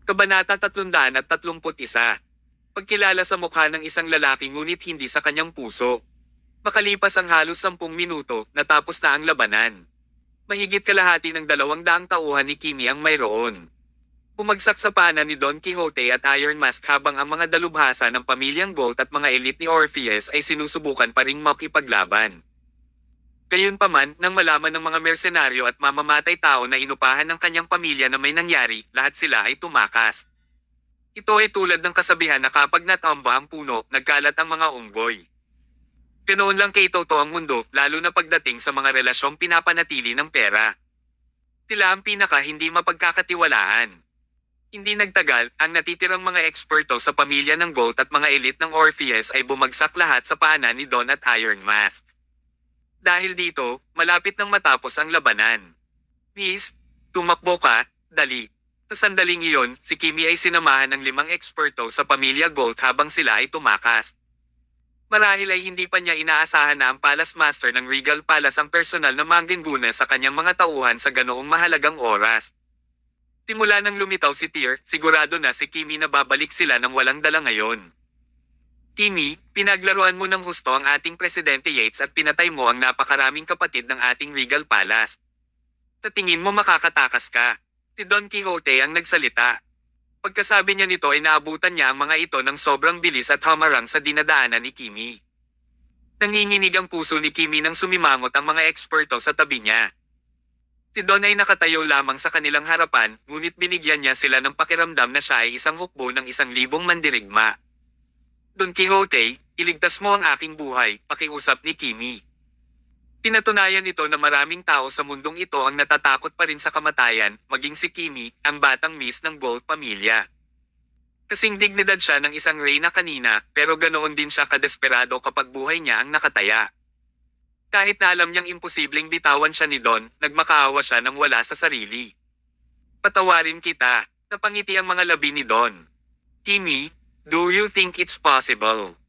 Kabanata 331. Pagkilala sa mukha ng isang lalaki ngunit hindi sa kanyang puso. Makalipas ang halos 10 minuto, natapos na ang labanan. Mahigit kalahati ng 200 tauhan ni Kimi ang mayroon. Bumagsak sa paanan ni Don Quixote at Iron Mask habang ang mga dalubhasa ng pamilyang Gold at mga elite ni Orpheus ay sinusubukan pa ring makipaglaban. Gayunpaman, nang malaman ng mga mersenaryo at mamamatay tao na inupahan ng kanyang pamilya na may nangyari, lahat sila ay tumakas. Ito ay tulad ng kasabihan na kapag natamba ang puno, nagkalat ang mga unggoy. Ganoon lang kay Toto ang mundo, lalo na pagdating sa mga relasyong pinapanatili ng pera. Sila ang pinaka hindi mapagkakatiwalaan. Hindi nagtagal, ang natitirang mga eksperto sa pamilya ng Gold at mga elite ng Orpheus ay bumagsak lahat sa paanan ni Don at Iron Mask. Dahil dito, malapit nang matapos ang labanan. Miss, tumakbo ka, dali. Sa sandaling iyon, si Kimi ay sinamahan ng 5 eksperto sa pamilya Gold habang sila ay tumakas. Marahil ay hindi pa niya inaasahan na ang Palace Master ng Regal Palace ang personal na mangguna sa kanyang mga tauhan sa ganoong mahalagang oras. Simula nang lumitaw si Tyr, sigurado na si Kimi na babalik sila ng walang dala ngayon. Kimi, pinaglaruan mo ng husto ang ating Presidente Yates at pinatay mo ang napakaraming kapatid ng ating Regal Palace. Sa tingin mo makakatakas ka. Si Don Quixote ang nagsalita. Pagkasabi niya nito ay naabutan niya ang mga ito ng sobrang bilis at hamarang sa dinadaanan ni Kimi. Nanginginig ang puso ni Kimi nang sumimangot ang mga eksperto sa tabi niya. Si Don ay nakatayo lamang sa kanilang harapan, ngunit binigyan niya sila ng pakiramdam na siya ay isang hukbo ng 1,000 mandirigma. Don Quixote, iligtas mo ang aking buhay, pakiusap ni Kimi. Pinatunayan nito na maraming tao sa mundong ito ang natatakot pa rin sa kamatayan, maging si Kimi, ang batang miss ng Gold pamilya. Kasing dignidad siya ng isang reyna kanina, pero ganoon din siya kadesperado kapag buhay niya ang nakataya. Kahit na alam niyang imposibleng bitawan siya ni Don, nagmakaawa siya nang wala sa sarili. Patawarin kita, napangiti ang mga labi ni Don. Kimi, do you think it's possible?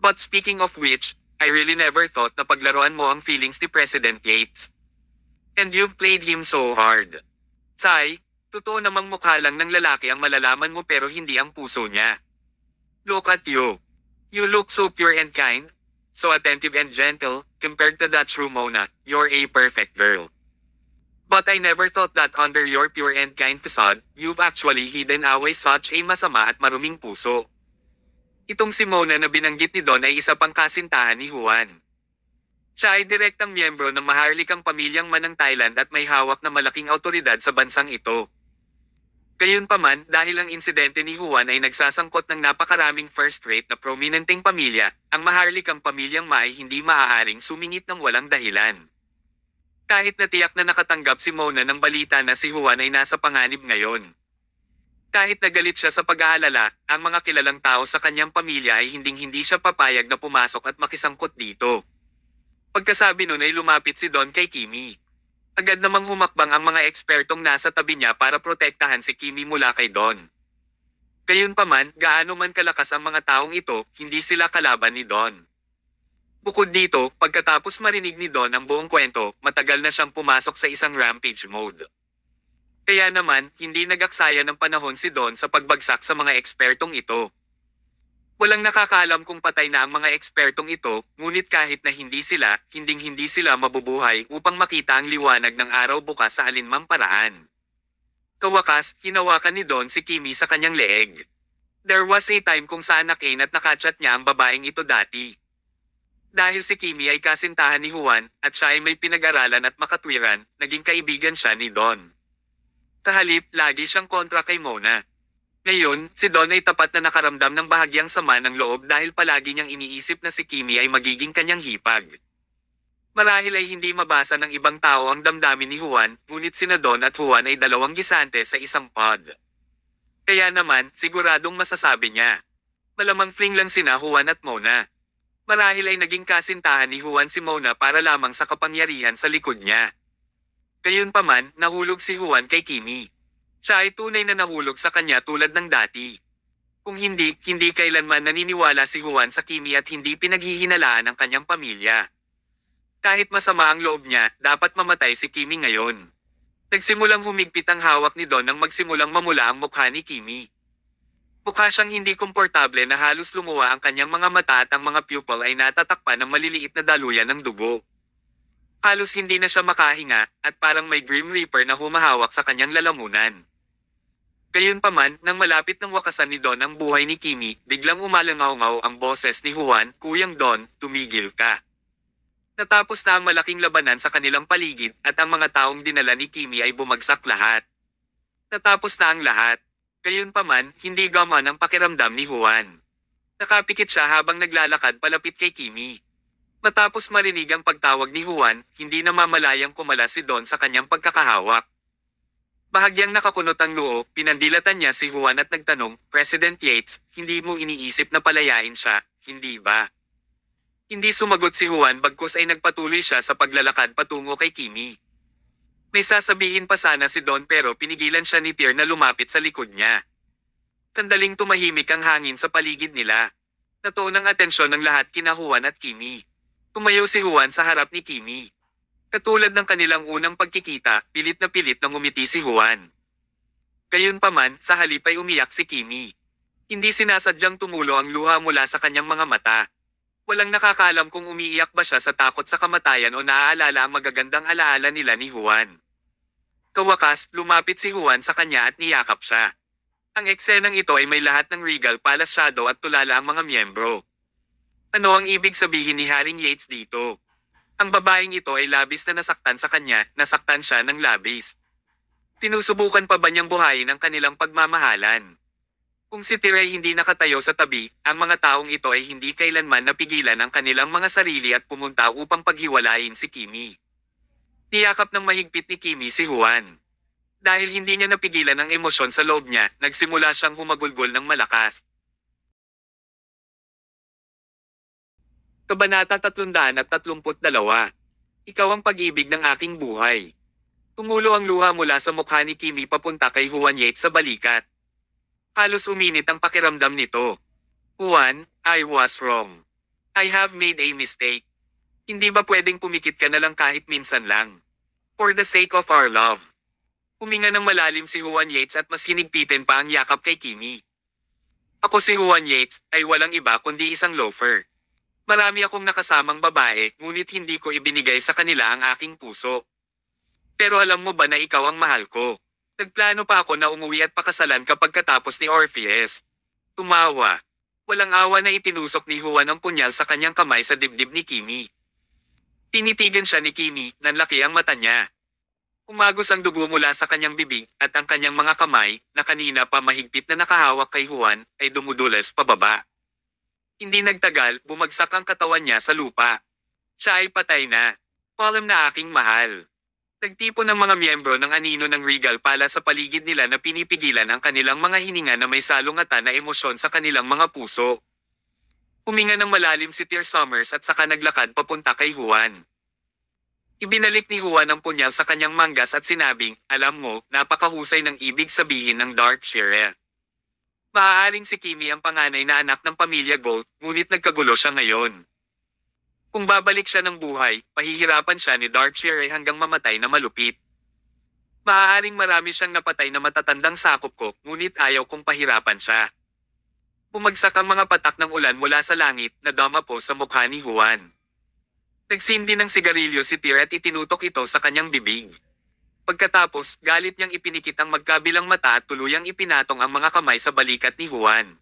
But speaking of which, I really never thought na paglaruan mo ang feelings ni President Yates. And you've played him so hard. Sai, totoo namang mukha lang ng lalaki ang malalaman mo pero hindi ang puso niya. Look at you. You look so pure and kind, so attentive and gentle, compared to that true Mona, you're a perfect girl. But I never thought that under your pure and kind facade, you've actually hidden away such a masama at maruming puso. Itong si Mona na binanggit ni Don ay isa pang kasintahan ni Juan. Siya ay direktang miyembro ng maharlikang pamilyang Manang Thailand at may hawak na malaking autoridad sa bansang ito. Gayunpaman, dahil ang insidente ni Juan ay nagsasangkot ng napakaraming first-rate na prominenteng pamilya, ang maharlikang pamilyang Ma ay hindi maaaring sumingit ng walang dahilan. Kahit na tiyak na nakatanggap si Mona ng balita na si Juan ay nasa panganib ngayon. Kahit nagalit siya sa pag-aalala, ang mga kilalang tao sa kanyang pamilya ay hinding-hindi siya papayag na pumasok at makisangkot dito. Pagkasabi nun ay lumapit si Don kay Kimi. Agad namang humakbang ang mga ekspertong nasa tabi niya para protektahan si Kimi mula kay Don. Gayunpaman, gaano man kalakas ang mga taong ito, hindi sila kalaban ni Don. Bukod dito, pagkatapos marinig ni Don ang buong kwento, matagal na siyang pumasok sa isang rampage mode. Kaya naman, hindi nagaksaya ng panahon si Don sa pagbagsak sa mga ekspertong ito. Walang nakakaalam kung patay na ang mga ekspertong ito, ngunit kahit na hindi sila mabubuhay upang makita ang liwanag ng araw bukas sa alinmang paraan. Kawakas, hinawakan ni Don si Kimi sa kanyang leeg. There was a time kung saan nakain at nakachat niya ang babaeng ito dati. Dahil si Kimi ay kasintahan ni Juan, at siya ay may pinag-aralan at makatwiran, naging kaibigan siya ni Don. Sa halip, lagi siyang kontra kay Mona. Ngayon, si Don ay tapat na nakaramdam ng bahagyang sama ng loob dahil palagi niyang iniisip na si Kimi ay magiging kanyang hipag. Marahil ay hindi mabasa ng ibang tao ang damdamin ni Juan, ngunit sina Don at Juan ay dalawang gisante sa isang pod. Kaya naman, siguradong masasabi niya. Malamang fling lang sina Juan at Mona. Marahil ay naging kasintahan ni Juan si Mona para lamang sa kapangyarihan sa likod niya. Gayunpaman, nahulog si Juan kay Kimi. Siya ay tunay na nahulog sa kanya tulad ng dati. Kung hindi kailanman naniniwala si Juan sa Kimi at hindi pinaghihinalaan ang kanyang pamilya. Kahit masama ang loob niya, dapat mamatay si Kimi ngayon. Nagsimulang humigpit ang hawak ni Don nang magsimulang mamula ang mukha ni Kimi. Mukha siyang hindi komportable na halos lumuwa ang kanyang mga mata at ang mga pupil ay natatakpan ng maliliit na daluyan ng dugo. Halos hindi na siya makahinga at parang may Grim Reaper na humahawak sa kanyang lalamunan. Gayunpaman, nang malapit ng wakasan ni Don ang buhay ni Kimi, biglang umalangaw-ngaw ang boses ni Juan, "Kuyang Don, tumigil ka." Natapos na ang malaking labanan sa kanilang paligid at ang mga taong dinala ni Kimi ay bumagsak lahat. Natapos na ang lahat. Gayunpaman, hindi gaman ang pakiramdam ni Juan. Nakapikit siya habang naglalakad palapit kay Kimi. Matapos marinig ang pagtawag ni Juan, hindi na mamalayang kumala si Don sa kanyang pagkakahawak. Bahagyang nakakunot ang loob, pinandilatan niya si Juan at nagtanong, "President Yates, hindi mo iniisip na palayain siya, hindi ba?" Hindi sumagot si Juan bagkus ay nagpatuloy siya sa paglalakad patungo kay Kimi. May sasabihin pa sana si Don pero pinigilan siya ni Tyr na lumapit sa likod niya. Sandaling tumahimik ang hangin sa paligid nila. Natuon ang atensyon ng lahat kina Juan at Kimi. Tumayo si Juan sa harap ni Kimi. Katulad ng kanilang unang pagkikita, pilit na ngumiti si Juan. Gayunpaman, sa halip ay umiyak si Kimi. Hindi sinasadyang tumulo ang luha mula sa kanyang mga mata. Walang nakakaalam kung umiiyak ba siya sa takot sa kamatayan o naaalala ang magagandang alaala nila ni Juan. Kawakas, lumapit si Juan sa kanya at niyakap siya. Ang eksenang ito ay may lahat ng Regal Palace shadow at tulala ang mga miyembro. Ano ang ibig sabihin ni Haring Yates dito? Ang babaeng ito ay labis na nasaktan sa kanya, nasaktan siya ng labis. Tinusubukan pa ba niyang buhayin ang kanilang pagmamahalan? Kung si Tyr ay hindi nakatayo sa tabi, ang mga taong ito ay hindi kailanman napigilan ang kanilang mga sarili at pumunta upang paghiwalayin si Kimi. Niyakap ng mahigpit ni Kimi si Juan. Dahil hindi niya napigilan ang emosyon sa loob niya, nagsimula siyang humagulgol ng malakas. Kabanata 332. Ikaw ang pag-ibig ng aking buhay. Tumulo ang luha mula sa mukha ni Kimi papunta kay Juan Yates sa balikat. Halos uminit ang pakiramdam nito. "Juan, I was wrong. I have made a mistake. Hindi ba pwedeng pumikit ka na lang kahit minsan lang? For the sake of our love." Huminga ng malalim si Juan Yates at mas hinigpitin pa ang yakap kay Kimi. "Ako si Juan Yates, ay walang iba kundi isang loafer. Marami akong nakasamang babae, ngunit hindi ko ibinigay sa kanila ang aking puso. Pero alam mo ba na ikaw ang mahal ko? Nagplano pa ako na umuwi at pakasalan kapag katapos ni Orpheus." Tumawa. Walang awa na itinusok ni Juan ang punyal sa kanyang kamay sa dibdib ni Kimi. Tinitigan siya ni Kimi, nanlaki ang mata niya. Umagos ang dugo mula sa kanyang bibig at ang kanyang mga kamay, na kanina pa mahigpit na nakahawak kay Juan, ay dumudulas pababa. Hindi nagtagal, bumagsak ang katawan niya sa lupa. Siya ay patay na. Palm na aking mahal. Nagtipon ng mga miyembro ng anino ng Regal Palace sa paligid nila na pinipigilan ang kanilang mga hininga na may salungatan na emosyon sa kanilang mga puso. Huminga ng malalim si Tyr Summers at saka naglakad papunta kay Juan. Ibinalik ni Juan ang punyal sa kanyang manggas at sinabing, "Alam mo, napakahusay ng ibig sabihin ng Dark Sheriff. Maaaring si Kimi ang panganay na anak ng pamilya Gold, ngunit nagkagulo siya ngayon. Kung babalik siya ng buhay, pahihirapan siya ni Darkshire hanggang mamatay na malupit. Maaaring marami siyang napatay na matatandang sakop ko, ngunit ayaw kong pahirapan siya." Bumagsak ang mga patak ng ulan mula sa langit na dama po sa mukha ni Juan. Nagsindi ng sigarilyo si Tyr at itinutok ito sa kanyang bibig. Pagkatapos, galit niyang ipinikit ang magkabilang mata at tuluyang ipinatong ang mga kamay sa balikat ni Juan.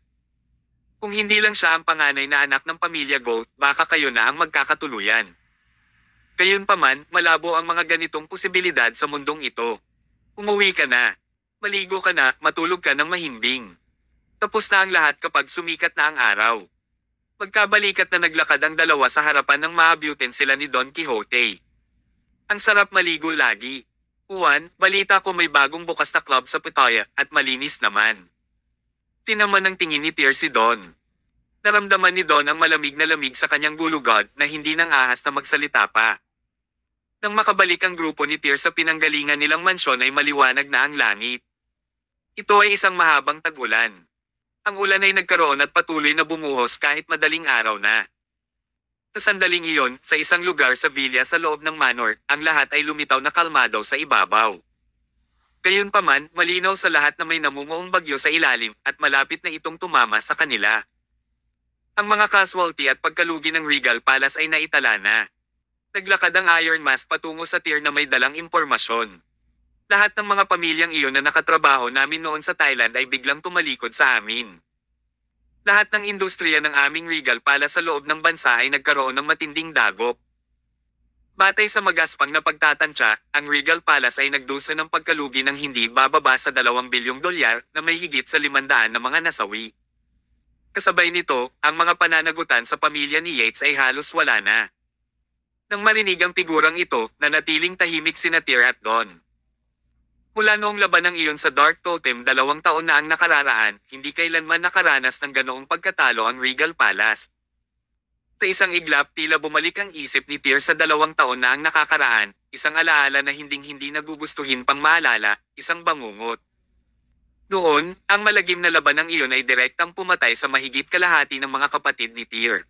Kung hindi lang siya ang panganay na anak ng pamilya Gold, baka kayo na ang magkakatuluyan. Gayunpaman, malabo ang mga ganitong posibilidad sa mundong ito. Umuwi ka na. Maligo ka na, matulog ka ng mahimbing. Tapos na ang lahat kapag sumikat na ang araw. Magkabalikat na naglakad ang dalawa sa harapan ng maabyutin sila ni Don Quixote. "Ang sarap maligo lagi. Juan, balita ko may bagong bukas na club sa Pitaya at malinis naman." Tinaman ng tingin ni Tyr si Don. Naramdaman ni Don ang malamig na lamig sa kanyang gulugod na hindi nang ahas na magsalita pa. Nang makabalik ang grupo ni Tyr sa pinanggalingan nilang mansyon ay maliwanag na ang langit. Ito ay isang mahabang tag-ulan. Ang ulan ay nagkaroon at patuloy na bumuhos kahit madaling araw na. Sa sandaling iyon, sa isang lugar sa villa sa loob ng manor, ang lahat ay lumitaw na kalmado sa ibabaw. Gayunpaman, malinaw sa lahat na may namumuong bagyo sa ilalim at malapit na itong tumama sa kanila. Ang mga casualty at pagkalugi ng Regal Palace ay naitala na. Naglakad ang Iron Mask patungo sa tier na may dalang impormasyon. Lahat ng mga pamilyang iyon na nakatrabaho namin noon sa Thailand ay biglang tumalikod sa amin. Lahat ng industriya ng aming Regal Palace sa loob ng bansa ay nagkaroon ng matinding dagok. Batay sa magaspang na pagtatansya, ang Regal Palace ay nagdusa ng pagkalugi ng hindi bababa sa 2 bilyong dolyar na may higit sa 500 na mga nasawi. Kasabay nito, ang mga pananagutan sa pamilya ni Yates ay halos wala na. Nang marinig ang figurang ito, nanatiling tahimik sina Tyr at Dawn. Mula noong labanang iyon sa Dark Totem 2 taon na ang nakararaan, hindi kailanman nakaranas ng ganoong pagkatalo ang Regal Palace. Sa isang iglap tila bumalik ang isip ni Tyr sa 2 taon na ang nakakaraan, isang alaala na hinding-hindi nagugustuhin pang maalala, isang bangungot. Noon, ang malagim na labanang iyon ay direktang pumatay sa mahigit kalahati ng mga kapatid ni Tyr.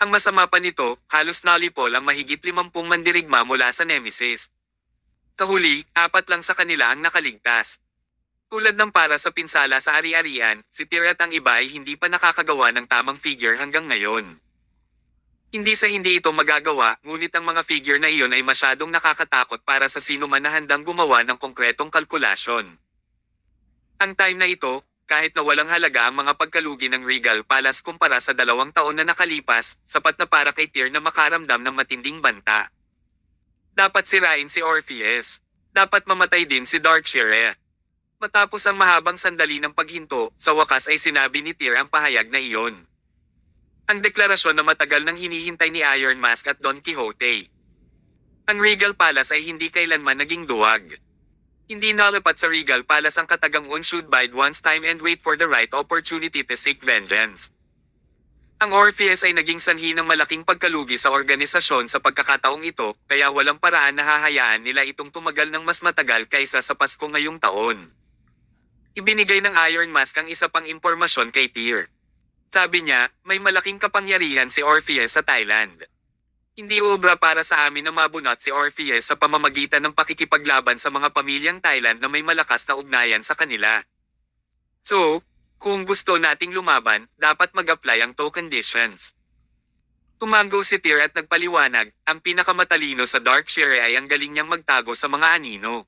Ang masama pa nito, halos nalipol ang mahigit 50 mandirigma mula sa Nemesis. Sa huli, 4 lang sa kanila ang nakaligtas. Tulad ng para sa pinsala sa ari-arian, si Tyr at ang iba ay hindi pa nakakagawa ng tamang figure hanggang ngayon. Hindi sa hindi ito magagawa, ngunit ang mga figure na iyon ay masyadong nakakatakot para sa sino man na handang gumawa ng konkretong kalkulasyon. Ang time na ito, kahit na walang halaga ang mga pagkalugi ng Regal Palace kumpara sa 2 taon na nakalipas, sapat na para kay Tyr na makaramdam ng matinding banta. Dapat sirain si Orpheus. Dapat mamatay din si Darkshire. Matapos ang mahabang sandali ng paghinto, sa wakas ay sinabi ni Tyr ang pahayag na iyon. Ang deklarasyon na matagal nang hinihintay ni Iron Mask at Don Quixote. Ang Regal Palace ay hindi kailanman naging duwag. Hindi nalipat sa Regal Palace ang katagang-un should bide one's time and wait for the right opportunity to seek vengeance. Ang Orpheus ay naging sanhi ng malaking pagkalugi sa organisasyon sa pagkakataong ito, kaya walang paraan na hahayaan nila itong tumagal ng mas matagal kaysa sa Pasko ngayong taon. Ibinigay ng Iron Mask ang isa pang impormasyon kay Tyr. Sabi niya, may malaking kapangyarihan si Orpheus sa Thailand. Hindi obra para sa amin na mabunot si Orpheus sa pamamagitan ng pakikipaglaban sa mga pamilyang Thailand na may malakas na ugnayan sa kanila. So, kung gusto nating lumaban, dapat mag-apply ang two conditions. Tumango si Tyr at nagpaliwanag, ang pinakamatalino sa Darkshire ay ang galing niyang magtago sa mga anino.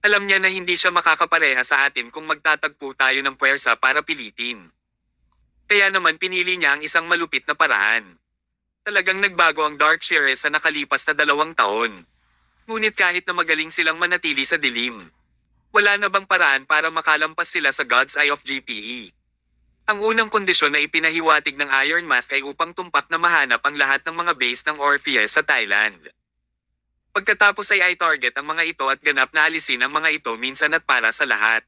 Alam niya na hindi siya makakapareha sa atin kung magtatagpo tayo ng puwersa para pilitin. Kaya naman pinili niya ang isang malupit na paraan. Talagang nagbago ang Darkshire sa nakalipas na 2 taon. Ngunit kahit na magaling silang manatili sa dilim, wala na bang paraan para makalampas sila sa God's Eye of GPE? Ang unang kondisyon na ipinahiwatig ng Iron Mask ay upang tumpak na mahanap ang lahat ng mga base ng Orpheus sa Thailand. Pagkatapos ay i-target ang mga ito at ganap na alisin ang mga ito minsan at para sa lahat.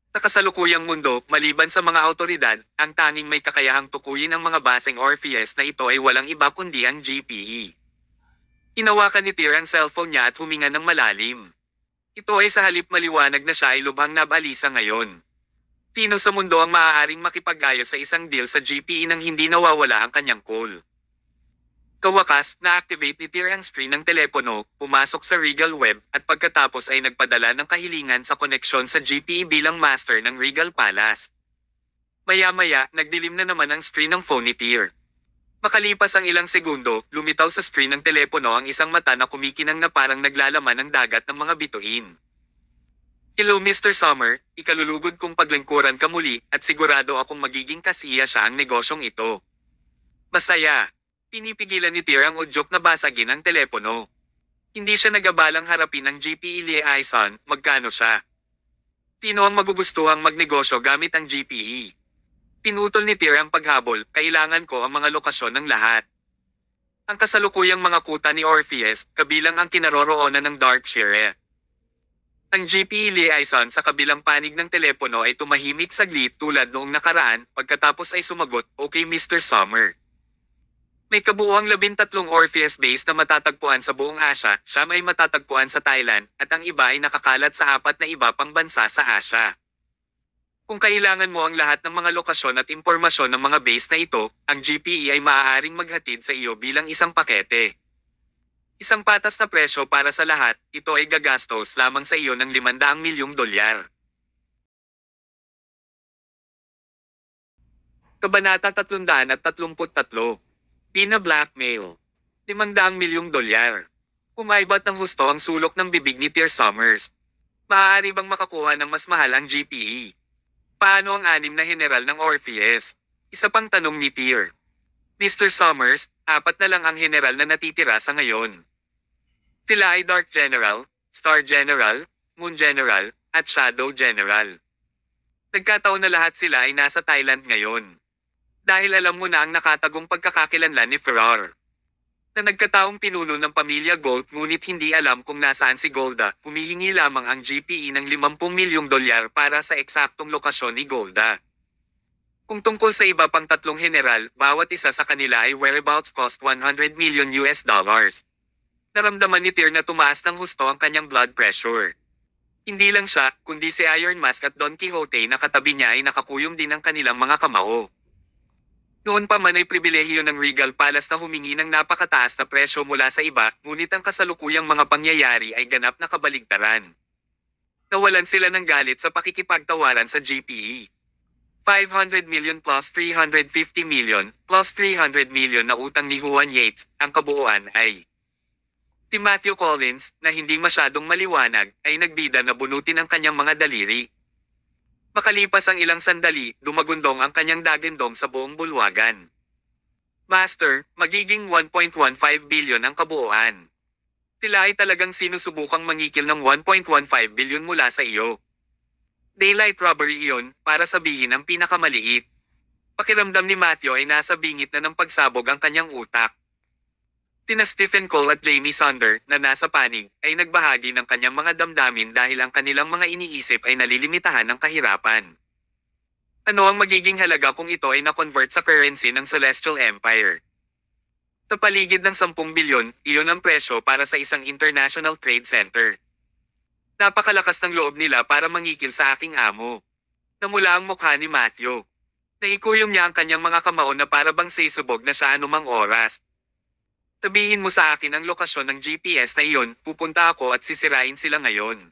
Sa kasalukuyang mundo, maliban sa mga awtoridad, ang tanging may kakayahang tukuyin ang mga baseng Orpheus na ito ay walang iba kundi ang GPE. Hinawakan ni Tyr ang cellphone niya at huminga ng malalim. Ito ay sa halip maliwanag na siya ay lubhang nabalisa ngayon. Sino sa mundo ang maaaring makipag-ayo sa isang deal sa GPE nang hindi nawawala ang kanyang call? Kawakas, na-activate ni Tyr ang screen ng telepono, pumasok sa Regal Web, at pagkatapos ay nagpadala ng kahilingan sa koneksyon sa GPE bilang master ng Regal Palace. Maya-maya, nagdilim na naman ang screen ng phone ni Tyr. Makalipas ang ilang segundo, lumitaw sa screen ng telepono ang isang mata na kumikinang na parang naglalaman ng dagat ng mga bituin. Hello Mr. Summer, ikalulugod kong paglingkuran ka muli, at sigurado akong magiging kasiya siya ang negosyong ito. Masaya. Pinipigilan ni Tyr ang udyok na basagin ang telepono. Hindi siya nagabalang harapin ang GPE liaison, magkano siya. Sino ang magugustuhang magnegosyo gamit ang GPE? Pinutol ni Tyr ang paghabol, kailangan ko ang mga lokasyon ng lahat. Ang kasalukuyang mga kuta ni Orpheus, kabilang ang kinaroroonan ng Darkshire. Ang GPE liaison sa kabilang panig ng telepono ay tumahimik saglit tulad noong nakaraan, pagkatapos ay sumagot, okay Mr. Summer. May kabuuang 13 Orpheus base na matatagpuan sa buong Asia, siya ay matatagpuan sa Thailand, at ang iba ay nakakalat sa 4 na iba pang bansa sa Asia. Kung kailangan mo ang lahat ng mga lokasyon at impormasyon ng mga base na ito, ang GPE ay maaaring maghatid sa iyo bilang isang pakete. Isang patas na presyo para sa lahat, ito ay gagastos lamang sa iyo ng 500 milyong dolyar. Kabanata 333. Pina-blackmail. 500 milyong dolyar. Umaibat ng husto ang sulok ng bibig ni Tier Summers. Maaari bang makakuha ng mas mahal ang GPE? Paano ang anim na general ng Orpheus? Isa pang tanong ni Tier. Mr. Summers, 4 na lang ang general na natitira sa ngayon. Sila ay Dark General, Star General, Moon General, at Shadow General. Nagkataon na lahat sila ay nasa Thailand ngayon. Dahil alam mo na ang nakatagong pagkakakilanlan ni Ferrar. Na nagkataong pinuno ng pamilya Gold ngunit hindi alam kung nasaan si Golda, humihingi lamang ang GPE ng 50 milyong dolyar para sa eksaktong lokasyon ni Golda. Kung tungkol sa iba pang 3 general, bawat isa sa kanila ay whereabouts cost 100 million US dollars. Naramdaman ni Tyr na tumaas ng husto ang kanyang blood pressure. Hindi lang siya, kundi si Iron Mask at Don Quixote na katabi niya ay nakakuyom din ang kanilang mga kamao. Noon pa man ay pribilehiyo ng Regal Palace na humingi ng napakataas na presyo mula sa iba, ngunit ang kasalukuyang mga pangyayari ay ganap na kabaligtaran. Nawalan sila ng galit sa pakikipagtawaran sa GPE. 500 million plus 350 million plus 300 million na utang ni Juan Yates, ang kabuuan ay si Matthew Collins, na hindi masyadong maliwanag, ay nagbida na bunutin ang kanyang mga daliri. Makalipas ang ilang sandali, dumagundong ang kanyang dagendong sa buong bulwagan. Master, magiging 1.15 billion ang kabuuan. Sila ay talagang sinusubukang mangikil ng 1.15 billion mula sa iyo. Daylight robbery iyon, para sabihin ang pinakamaliit. Pakiramdam ni Matthew ay nasa bingit na ng pagsabog ang kanyang utak. Sina Stephen Cole at Jamie Sonder, na nasa panig, ay nagbahagi ng kanyang mga damdamin dahil ang kanilang mga iniisip ay nalilimitahan ng kahirapan. Ano ang magiging halaga kung ito ay na-convert sa currency ng Celestial Empire? Sa paligid ng 10 bilyon, iyon ang presyo para sa isang international trade center. Napakalakas ng loob nila para mangikil sa aking amo. Namula ang mukha ni Matthew. Naikuyom niya ang kanyang mga kamao na para bang sisubog na siya anumang oras. Sabihin mo sa akin ang lokasyon ng GPS na iyon, pupunta ako at sisirain sila ngayon.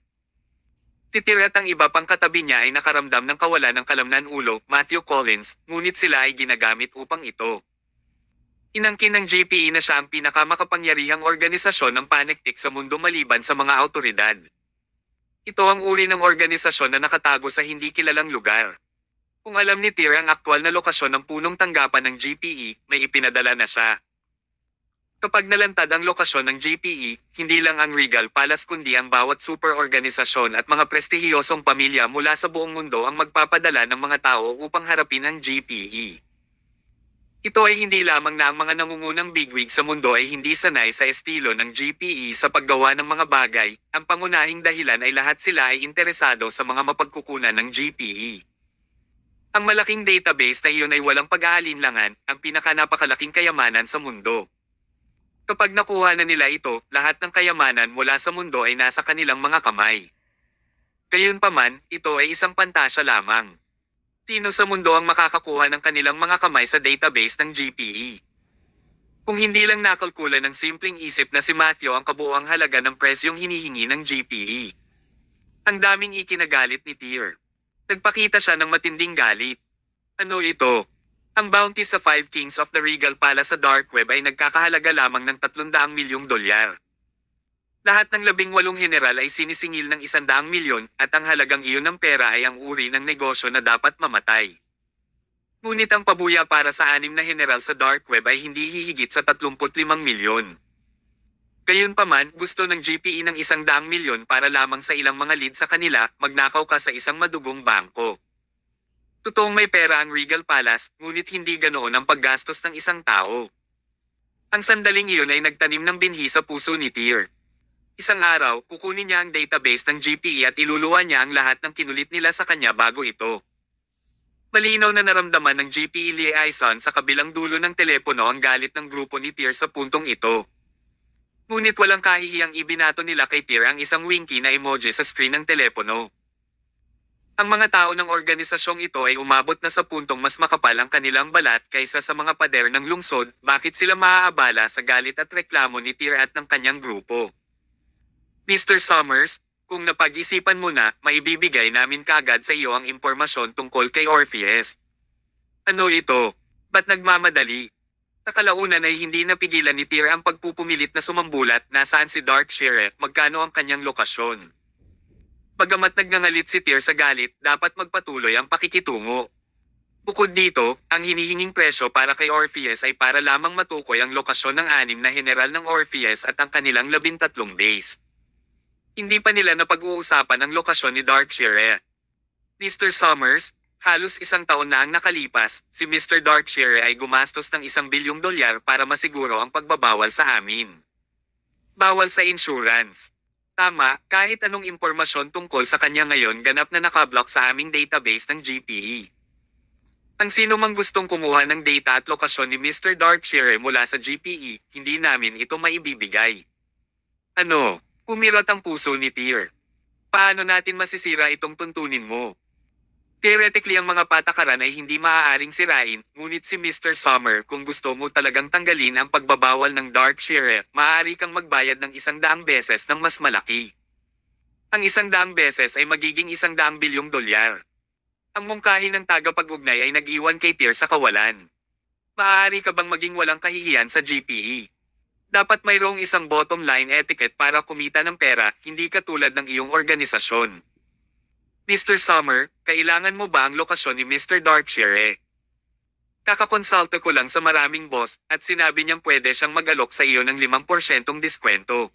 Titirat ang iba pang katabi niya ay nakaramdam ng kawalan ng kalamnan ulo, Matthew Collins, ngunit sila ay ginagamit upang ito. Inangkin ng GPE na siya ang pinakamakapangyarihang organisasyon ng panektik sa mundo maliban sa mga autoridad. Ito ang uri ng organisasyon na nakatago sa hindi kilalang lugar. Kung alam ni Tyr ang aktwal na lokasyon ng punong tanggapan ng GPE, may ipinadala na siya. Kapag nalantad ang lokasyon ng GPE, hindi lang ang Regal Palace kundi ang bawat super-organisasyon at mga prestihiyosong pamilya mula sa buong mundo ang magpapadala ng mga tao upang harapin ang GPE. Ito ay hindi lamang na ang mga nangungunang bigwig sa mundo ay hindi sanay sa estilo ng GPE sa paggawa ng mga bagay, ang pangunahing dahilan ay lahat sila ay interesado sa mga mapagkukunan ng GPE. Ang malaking database na iyon ay walang pag-aalinlangan, ang pinakanapakalaking kayamanan sa mundo. Kapag nakuha na nila ito, lahat ng kayamanan mula sa mundo ay nasa kanilang mga kamay. Gayunpaman, ito ay isang pantasya lamang. Sino sa mundo ang makakakuha ng kanilang mga kamay sa database ng GPE? Kung hindi lang nakalkula ng simpleng isip na si Matthew ang kabuuang halaga ng presyong hinihingi ng GPE. Ang daming ikinagalit ni Tyr. Nagpakita siya ng matinding galit. Ano ito? Ang bounty sa 5 Kings of the Regal Palace sa Dark Web ay nagkakahalaga lamang ng 300 milyong dolyar. Lahat ng 18 general ay sinisingil ng 100 milyon at ang halagang iyon ng pera ay ang uri ng negosyo na dapat mamatay. Ngunit ang pabuya para sa 6 na general sa Dark Web ay hindi hihigit sa 35 milyon. Gayunpaman, gusto ng GPE ng 100 milyon para lamang sa ilang mga lead sa kanila, magnakaw ka sa isang madugong bangko. Totoong may pera ang Regal Palace, ngunit hindi ganoon ang paggastos ng isang tao. Ang sandaling iyon ay nagtanim ng binhi sa puso ni Tyr. Isang araw, kukunin niya ang database ng GPE at iluluwa niya ang lahat ng kinulit nila sa kanya bago ito. Malinaw na naramdaman ng GPE liaison sa kabilang dulo ng telepono ang galit ng grupo ni Tyr sa puntong ito. Ngunit walang kahihiyang ibinato nila kay Tyr ang isang winky na emoji sa screen ng telepono. Ang mga tao ng organisasyong ito ay umabot na sa puntong mas makapal ang kanilang balat kaysa sa mga pader ng lungsod, bakit sila maaabala sa galit at reklamo ni Tyr at ng kanyang grupo? Mr. Summers, kung napag-isipan mo na, maibibigay namin kaagad sa iyo ang impormasyon tungkol kay Orpheus. Ano ito? Ba't nagmamadali? Sa kalaunan ay hindi napigilan ni Tyr ang pagpupumilit na sumambulat nasaan si Darkshire, magkano ang kanyang lokasyon. Bagamat nagngangalit si Tyr sa galit, dapat magpatuloy ang pakikitungo. Bukod dito, ang hinihinging presyo para kay Orpheus ay para lamang matukoy ang lokasyon ng 6 na general ng Orpheus at ang kanilang 13 base. Hindi pa nila napag-uusapan ang lokasyon ni Darkshire. Mr. Summers, halos isang taon na ang nakalipas, si Mr. Darkshire ay gumastos ng $1 bilyong para masiguro ang pagbabawal sa amin. Bawal sa insurance. Tama, kahit anong impormasyon tungkol sa kanya ngayon ganap na nakablock sa aming database ng GPE. Ang sino mang gustong kumuha ng data at lokasyon ni Mr. Darkshire mula sa GPE, hindi namin ito maibibigay. Ano? Umirat ang puso ni Tyr. Paano natin masisira itong tuntunin mo? Theoretically ang mga patakaran ay hindi maaaring sirain, ngunit si Mr. Summer kung gusto mo talagang tanggalin ang pagbabawal ng Darkshire, maaari kang magbayad ng 100 beses ng mas malaki. Ang 100 beses ay magiging $100 bilyong. Ang mungkahi ng tagapag-ugnay ay nag-iwan kay Tyr sa kawalan. Maaari ka bang maging walang kahihiyan sa GPE? Dapat mayroong isang bottom line etiquette para kumita ng pera, hindi katulad ng iyong organisasyon. Mr. Summer, kailangan mo ba ang lokasyon ni Mr. Darkshire? Kakakonsulta ko lang sa maraming boss at sinabi niyang pwede siyang mag-alok sa iyo ng 5% diskwento.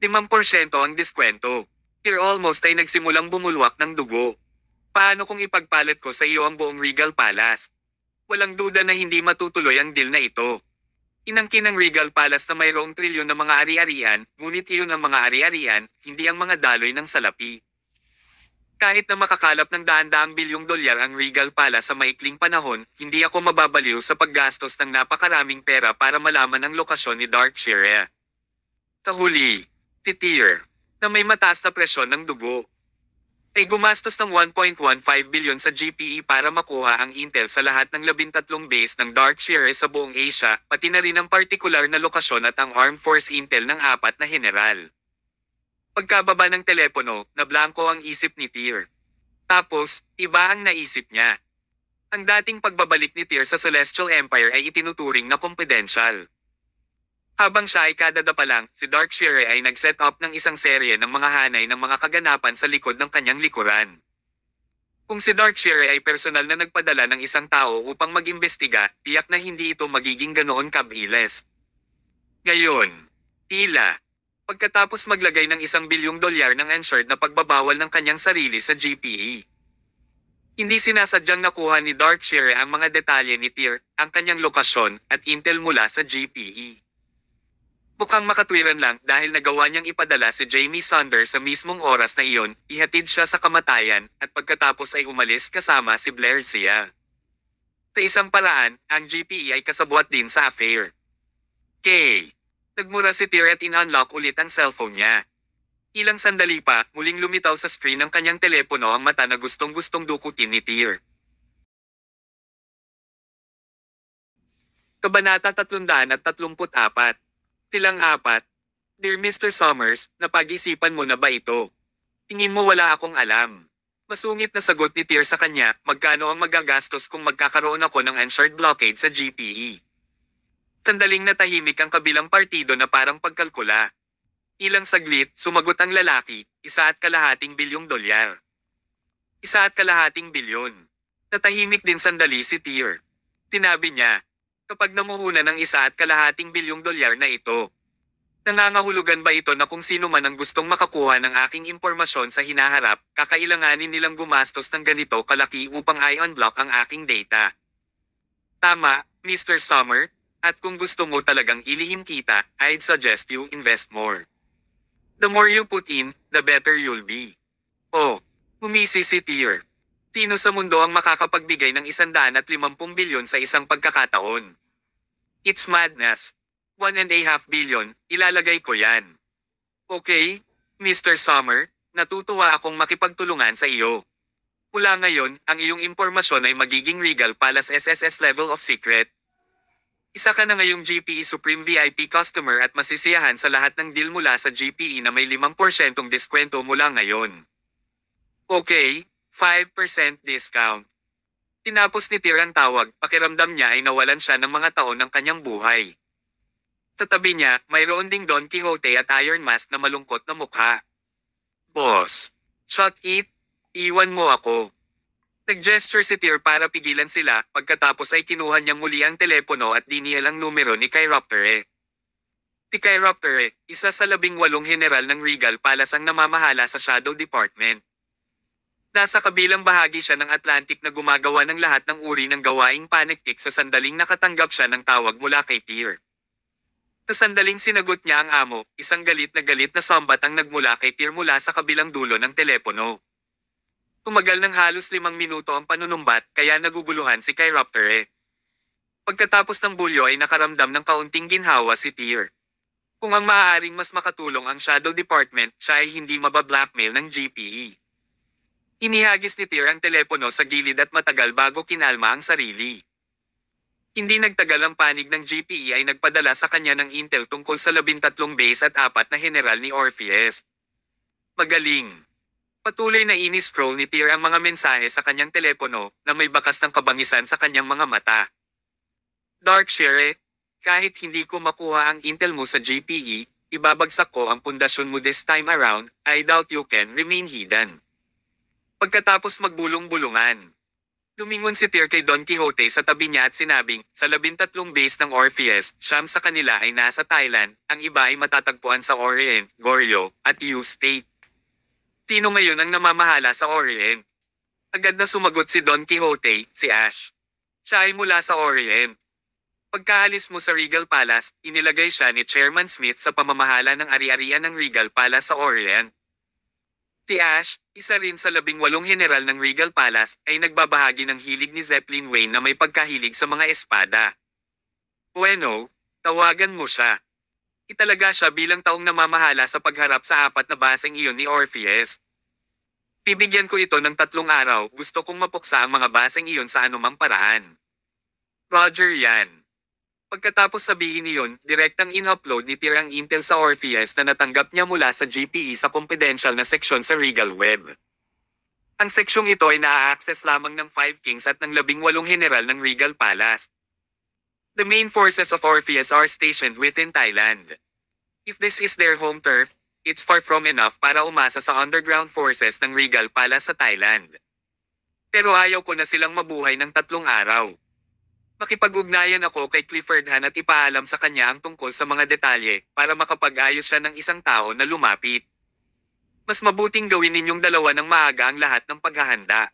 5% ang diskwento. Tyr almost ay nagsimulang bumulwak ng dugo. Paano kung ipagpalit ko sa iyo ang buong Regal Palace? Walang duda na hindi matutuloy ang deal na ito. Inangkin ng Regal Palace na mayroong trilyon na mga ari-arian, ngunit iyon ang mga ari-arian, hindi ang mga daloy ng salapi. Kahit na makakalap ng daan-daang bilyong dolyar ang Regal Palace sa maikling panahon, hindi ako mababaliw sa paggastos ng napakaraming pera para malaman ang lokasyon ni Darkshire. Sa huli, si Tyr, na may mataas na presyon ng dugo, ay gumastos ng 1.15 bilyon sa GPE para makuha ang intel sa lahat ng 13 base ng Darkshire sa buong Asia, pati na rin ang partikular na lokasyon at ang Armed Force Intel ng 4 na general. Pagkababa ng telepono, nablangko ang isip ni Tyr. Tapos, iba ang naisip niya. Ang dating pagbabalik ni Tyr sa Celestial Empire ay itinuturing na confidential. Habang siya ay kadada pa lang, si Darkshire ay nag-set up ng isang serye ng mga hanay ng mga kaganapan sa likod ng kanyang likuran. Kung si Darkshire ay personal na nagpadala ng isang tao upang mag-imbestiga, tiyak na hindi ito magiging ganoon kabilis. Ngayon, tila, pagkatapos maglagay ng $1 bilyong ng ensured na pagbabawal ng kanyang sarili sa GPE. Hindi sinasadyang nakuha ni Darkshire ang mga detalye ni Tyr, ang kanyang lokasyon, at intel mula sa GPE. Mukhang makatwiran lang dahil nagawa niyang ipadala si Jamie Saunders sa mismong oras na iyon, ihatid siya sa kamatayan, at pagkatapos ay umalis kasama si Blair Zia. Sa isang paraan, ang GPE ay kasabwat din sa affair. Nagmura si Tyr at in-unlock ulit ang cellphone niya. Ilang sandali pa, muling lumitaw sa screen ng kanyang telepono ang mata na gustong-gustong dukutin ni Tyr. Kabanata 334. Silang 4. Dear Mr. Summers, napag-isipan mo na ba ito? Tingin mo wala akong alam. Masungit na sagot ni Tyr sa kanya, magkano ang magagastos kung magkakaroon ako ng ensured blockade sa GPE. Sandaling natahimik ang kabilang partido na parang pagkalkula. Ilang saglit, sumagot ang lalaki, $1.2 bilyong. $1.2 bilyon. Natahimik din sandali si Tyr. Tinabi niya, kapag namuhunan ng $1.2 bilyong na ito. Nangangahulugan ba ito na kung sino man ang gustong makakuha ng aking impormasyon sa hinaharap, kakailanganin nilang gumastos ng ganito kalaki upang i-unblock ang aking data? Tama, Mr. Summer, at kung gusto mo talagang ilihim kita, I'd suggest you invest more. The more you put in, the better you'll be. Oh, umisi si Tyr. Sino sa mundo ang makakapagbigay ng 150 bilyon sa isang pagkakataon? It's madness. 1.5 billion, ilalagay ko yan. Okay, Mr. Summer, natutuwa akong makipagtulungan sa iyo. Mula ngayon, ang iyong impormasyon ay magiging Regal Palace SSS level of secret. Isa ka na ngayong GPE Supreme VIP customer at masisiyahan sa lahat ng deal mula sa GPE na may 5% diskwento mula ngayon. Okay, 5% discount. Tinapos ni Tir ang tawag, pakiramdam niya ay nawalan siya ng mga taon ng kanyang buhay. Sa tabi niya, mayroon ding Don Quixote at Iron Mask na malungkot na mukha. Boss, shut it, iwan mo ako. Nag-gesture si Tir para pigilan sila, pagkatapos ay kinuha niyang muli ang telepono at dinial ang numero ni Chiroptere. Si Chiroptere, isa sa 18 general ng Regal Palace ang namamahala sa Shadow Department. Nasa kabilang bahagi siya ng Atlantic na gumagawa ng lahat ng uri ng gawaing panektik sa sandaling nakatanggap siya ng tawag mula kay Tir. Sa sandaling sinagot niya ang amo, isang galit na sambat ang nagmula kay Tir mula sa kabilang dulo ng telepono. Tumagal ng halos 5 minuto ang panunumbat kaya naguguluhan si Chiroptere. Pagkatapos ng bulyo ay nakaramdam ng kaunting ginhawa si Tir. Kung ang maaaring mas makatulong ang Shadow Department, siya ay hindi mabablackmail ng GPE. Inihagis ni Tir ang telepono sa gilid at matagal bago kinalma ang sarili. Hindi nagtagal ang panig ng GPE ay nagpadala sa kanya ng intel tungkol sa 13 base at 4 na general ni Orpheus. Magaling. Patuloy na ini-scroll ni Tir ang mga mensahe sa kanyang telepono na may bakas ng kabangisan sa kanyang mga mata. Darkshire, kahit hindi ko makuha ang intel mo sa GPE, ibabagsak ko ang pundasyon mo this time around, I doubt you can remain hidden. Pagkatapos magbulong-bulungan, lumingon si Tir kay Don Quixote sa tabi niya at sinabing, sa 13 base ng Orpheus, 9 sa kanila ay nasa Thailand, ang iba ay matatagpuan sa Orient, Goryeo, at Yu State. Sino ngayon ang namamahala sa Orient? Agad na sumagot si Don Quixote, si Ash. Siya ay mula sa Orient. Pagkaalis mo sa Regal Palace, inilagay siya ni Chairman Smith sa pamamahala ng ari-arian ng Regal Palace sa Orient. Si Ash, isa rin sa 18 general ng Regal Palace, ay nagbabahagi ng hilig ni Zeppelin Wayne na may pagkahilig sa mga espada. Bueno, tawagan mo siya. Italaga siya bilang taong namamahala sa pagharap sa 4 na baseng iyon ni Orpheus. Bibigyan ko ito ng 3 araw, gusto kong mapuksa ang mga baseng iyon sa anumang paraan. Roger yan. Pagkatapos sabihin niyon, direktang in-upload ni Tir ang intel sa Orpheus na natanggap niya mula sa GPE sa confidential na seksyon sa Regal Web. Ang seksyong ito ay naa-access lamang ng 5 kings at ng 18 general ng Regal Palace. The main forces of Orpheus are stationed within Thailand. If this is their home turf, it's far from enough para umasa sa underground forces ng Regal Palace sa Thailand. Pero ayaw ko na silang mabuhay ng 3 araw. Makipag-ugnayan ako kay Clifford Han at ipaalam sa kanya ang tungkol sa mga detalye para makapag-ayos siya ng isang tao na lumapit. Mas mabuting gawin ninyong dalawa ng maaga ang lahat ng paghahanda.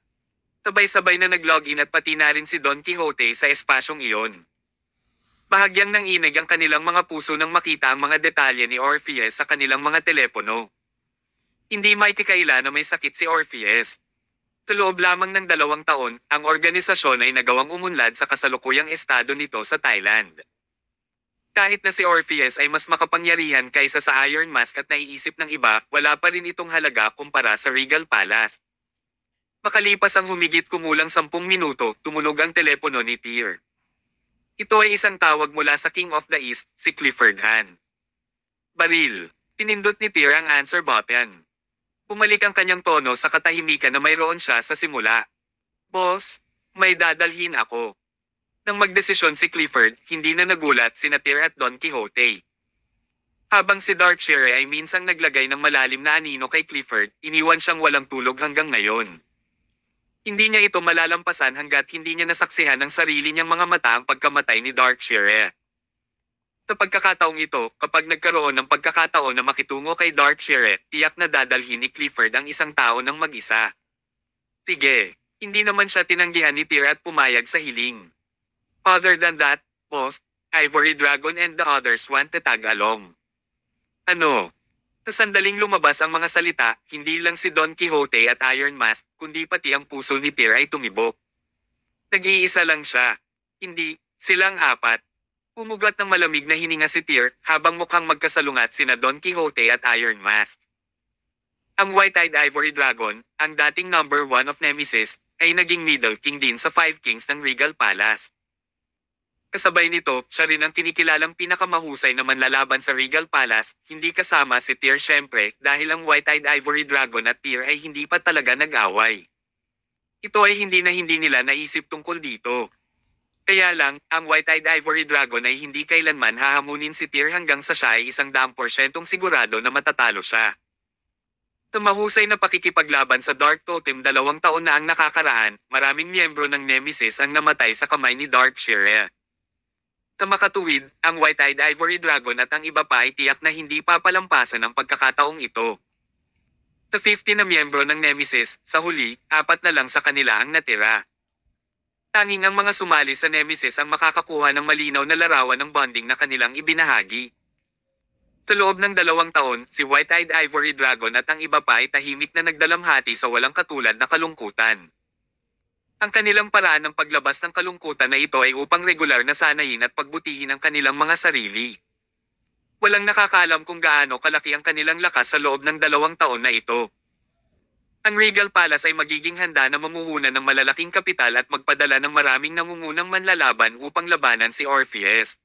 Sabay-sabay na nag-login at pati na rin si Don Quixote sa espasyong iyon. Bahagyang nanginig ang kanilang mga puso nang makita ang mga detalye ni Orpheus sa kanilang mga telepono. Hindi maitikaila na may sakit si Orpheus. Sa loob lamang ng 2 taon, ang organisasyon ay nagawang umunlad sa kasalukuyang estado nito sa Thailand. Kahit na si Orpheus ay mas makapangyarihan kaysa sa Iron Mask at naiisip ng iba, wala pa rin itong halaga kumpara sa Regal Palace. Makalipas ang humigit kumulang 10 minuto, tumunog ang telepono ni Tir. Ito ay isang tawag mula sa King of the East, si Clifford Han. Baril. Pinindot ni Tir ang answer button. Pumalik ang kanyang tono sa katahimikan na mayroon siya sa simula. Boss, may dadalhin ako. Nang magdesisyon si Clifford, hindi na nagulat sina Tir at Don Quixote. Habang si Darkshire ay minsang naglagay ng malalim na anino kay Clifford, iniwan siyang walang tulog hanggang ngayon. Hindi niya ito malalampasan hanggat hindi niya nasaksihan ng sarili niyang mga mata ang pagkamatay ni Darkshire. Sa pagkakataong ito, kapag nagkaroon ng pagkakataon na makitungo kay Darkshire, tiyak na dadalhin ni Clifford ang isang tao ng mag-isa. Sige, hindi naman siya tinanggihan ni Tir at pumayag sa hiling. Other than that, boss, Ivory Dragon and the others want to tag along. Ano? Sa sandaling lumabas ang mga salita, hindi lang si Don Quixote at Iron Mask, kundi pati ang puso ni Tir ay tumibok. Nag-iisa lang siya. Hindi, silang 4. Umugat ng malamig na hininga si Tir habang mukhang magkasalungat sina Don Quixote at Iron Mask. Ang White-Eyed Ivory Dragon, ang dating number 1 of Nemesis, ay naging Middle King din sa Five Kings ng Regal Palace. Kasabay nito, siya rin ang kinikilalang pinakamahusay na manlalaban sa Regal Palace, hindi kasama si Tyr syempre dahil ang White-Eyed Ivory Dragon at Tyr ay hindi pa talaga nag-away. Ito ay hindi nila naisip tungkol dito. Kaya lang, ang White-Eyed Ivory Dragon ay hindi kailanman hahamunin si Tyr hanggang sa siya ay 100% sigurado na matatalo siya. Sa mahusay na pakikipaglaban sa Dark Totem 2 taon na ang nakakaraan, maraming miyembro ng Nemesis ang namatay sa kamay ni Darkshire. Sa makatuwid, ang White-Eyed Ivory Dragon at ang iba pa ay tiyak na hindi papalampasan ang pagkakataong ito. Sa 50 na miyembro ng Nemesis, sa huli, 4 na lang sa kanila ang natira. Tanging ang mga sumali sa Nemesis ang makakakuha ng malinaw na larawan ng bonding na kanilang ibinahagi. Sa loob ng 2 taon, si White-Eyed Ivory Dragon at ang iba pa ay tahimik na nagdalamhati sa walang katulad na kalungkutan. Ang kanilang paraan ng paglabas ng kalungkutan na ito ay upang regular na sanayin at pagbutihin ang kanilang mga sarili. Walang nakakaalam kung gaano kalaki ang kanilang lakas sa loob ng 2 taon na ito. Ang Regal Palace ay magiging handa na mamuhunan ng malalaking kapital at magpadala ng maraming nangungunang manlalaban upang labanan si Orpheus.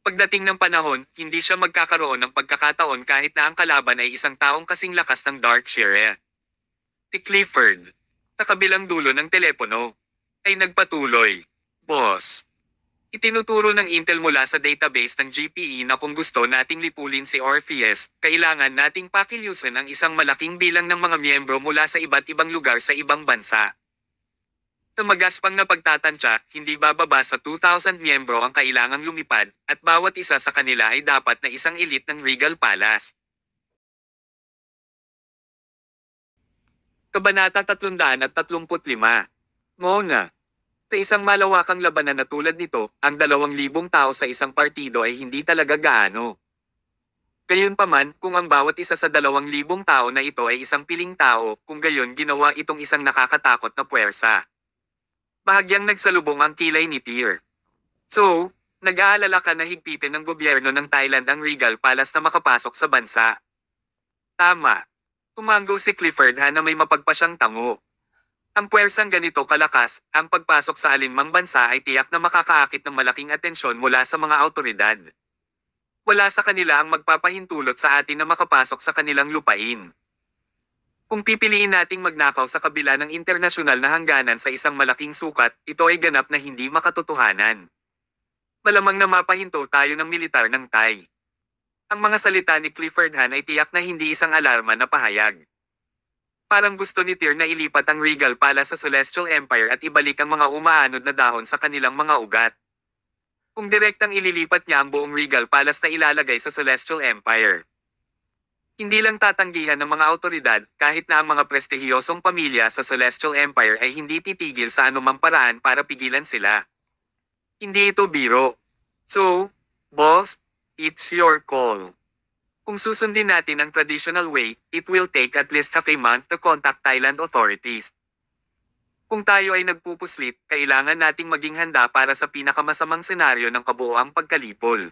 Pagdating ng panahon, hindi siya magkakaroon ng pagkakataon kahit na ang kalaban ay isang taong kasing lakas ng Darkshire. Si Clifford, sa kabilang dulo ng telepono, ay nagpatuloy. Boss, itinuturo ng Intel mula sa database ng GPE na kung gusto nating lipulin si Orpheus, kailangan nating pakilyusan ang isang malaking bilang ng mga miyembro mula sa iba't ibang lugar sa ibang bansa. Sa magaspang na pagtatansya, hindi bababa sa 2,000 miyembro ang kailangang lumipad, at bawat isa sa kanila ay dapat na isang elite ng Regal Palace. Kabanata 335. Ngona. Sa isang malawakang labanan na tulad nito, ang 2,000 tao sa isang partido ay hindi talaga gaano. Gayunpaman, kung ang bawat isa sa 2,000 tao na ito ay isang piling tao, kung gayon ginawa itong isang nakakatakot na puwersa. Bahagyang nagsalubong ang kilay ni Tyr. So, nag-aalala ka na higpitin ng gobyerno ng Thailand ang Regal Palace na makapasok sa bansa. Tama. Tumanggo si Clifford na may mapagpasyang tango. Ang puwersang ganito kalakas, ang pagpasok sa alinmang bansa ay tiyak na makakaakit ng malaking atensyon mula sa mga awtoridad. Wala sa kanila ang magpapahintulot sa atin na makapasok sa kanilang lupain. Kung pipiliin nating magnakaw sa kabila ng internasyonal na hangganan sa isang malaking sukat, ito ay ganap na hindi makatotohanan. Malamang na mapahinto tayo ng militar ng Thai. Ang mga salita ni Clifford ay tiyak na hindi isang alarma na pahayag. Parang gusto ni Tyr na ilipat ang Regal Palace sa Celestial Empire at ibalik ang mga umaanod na dahon sa kanilang mga ugat. Kung direktang ililipat niya ang buong Regal Palace na ilalagay sa Celestial Empire, hindi lang tatanggihan ng mga awtoridad, kahit na ang mga prestihiyosong pamilya sa Celestial Empire ay hindi titigil sa anumang paraan para pigilan sila. Hindi ito biro. So, boss, it's your call. Kung susundin natin ang traditional way, it will take at least half a month to contact Thailand authorities. Kung tayo ay nagpupuslit, kailangan nating maging handa para sa pinakamasamang senaryo ng kabuoang pagkalipol.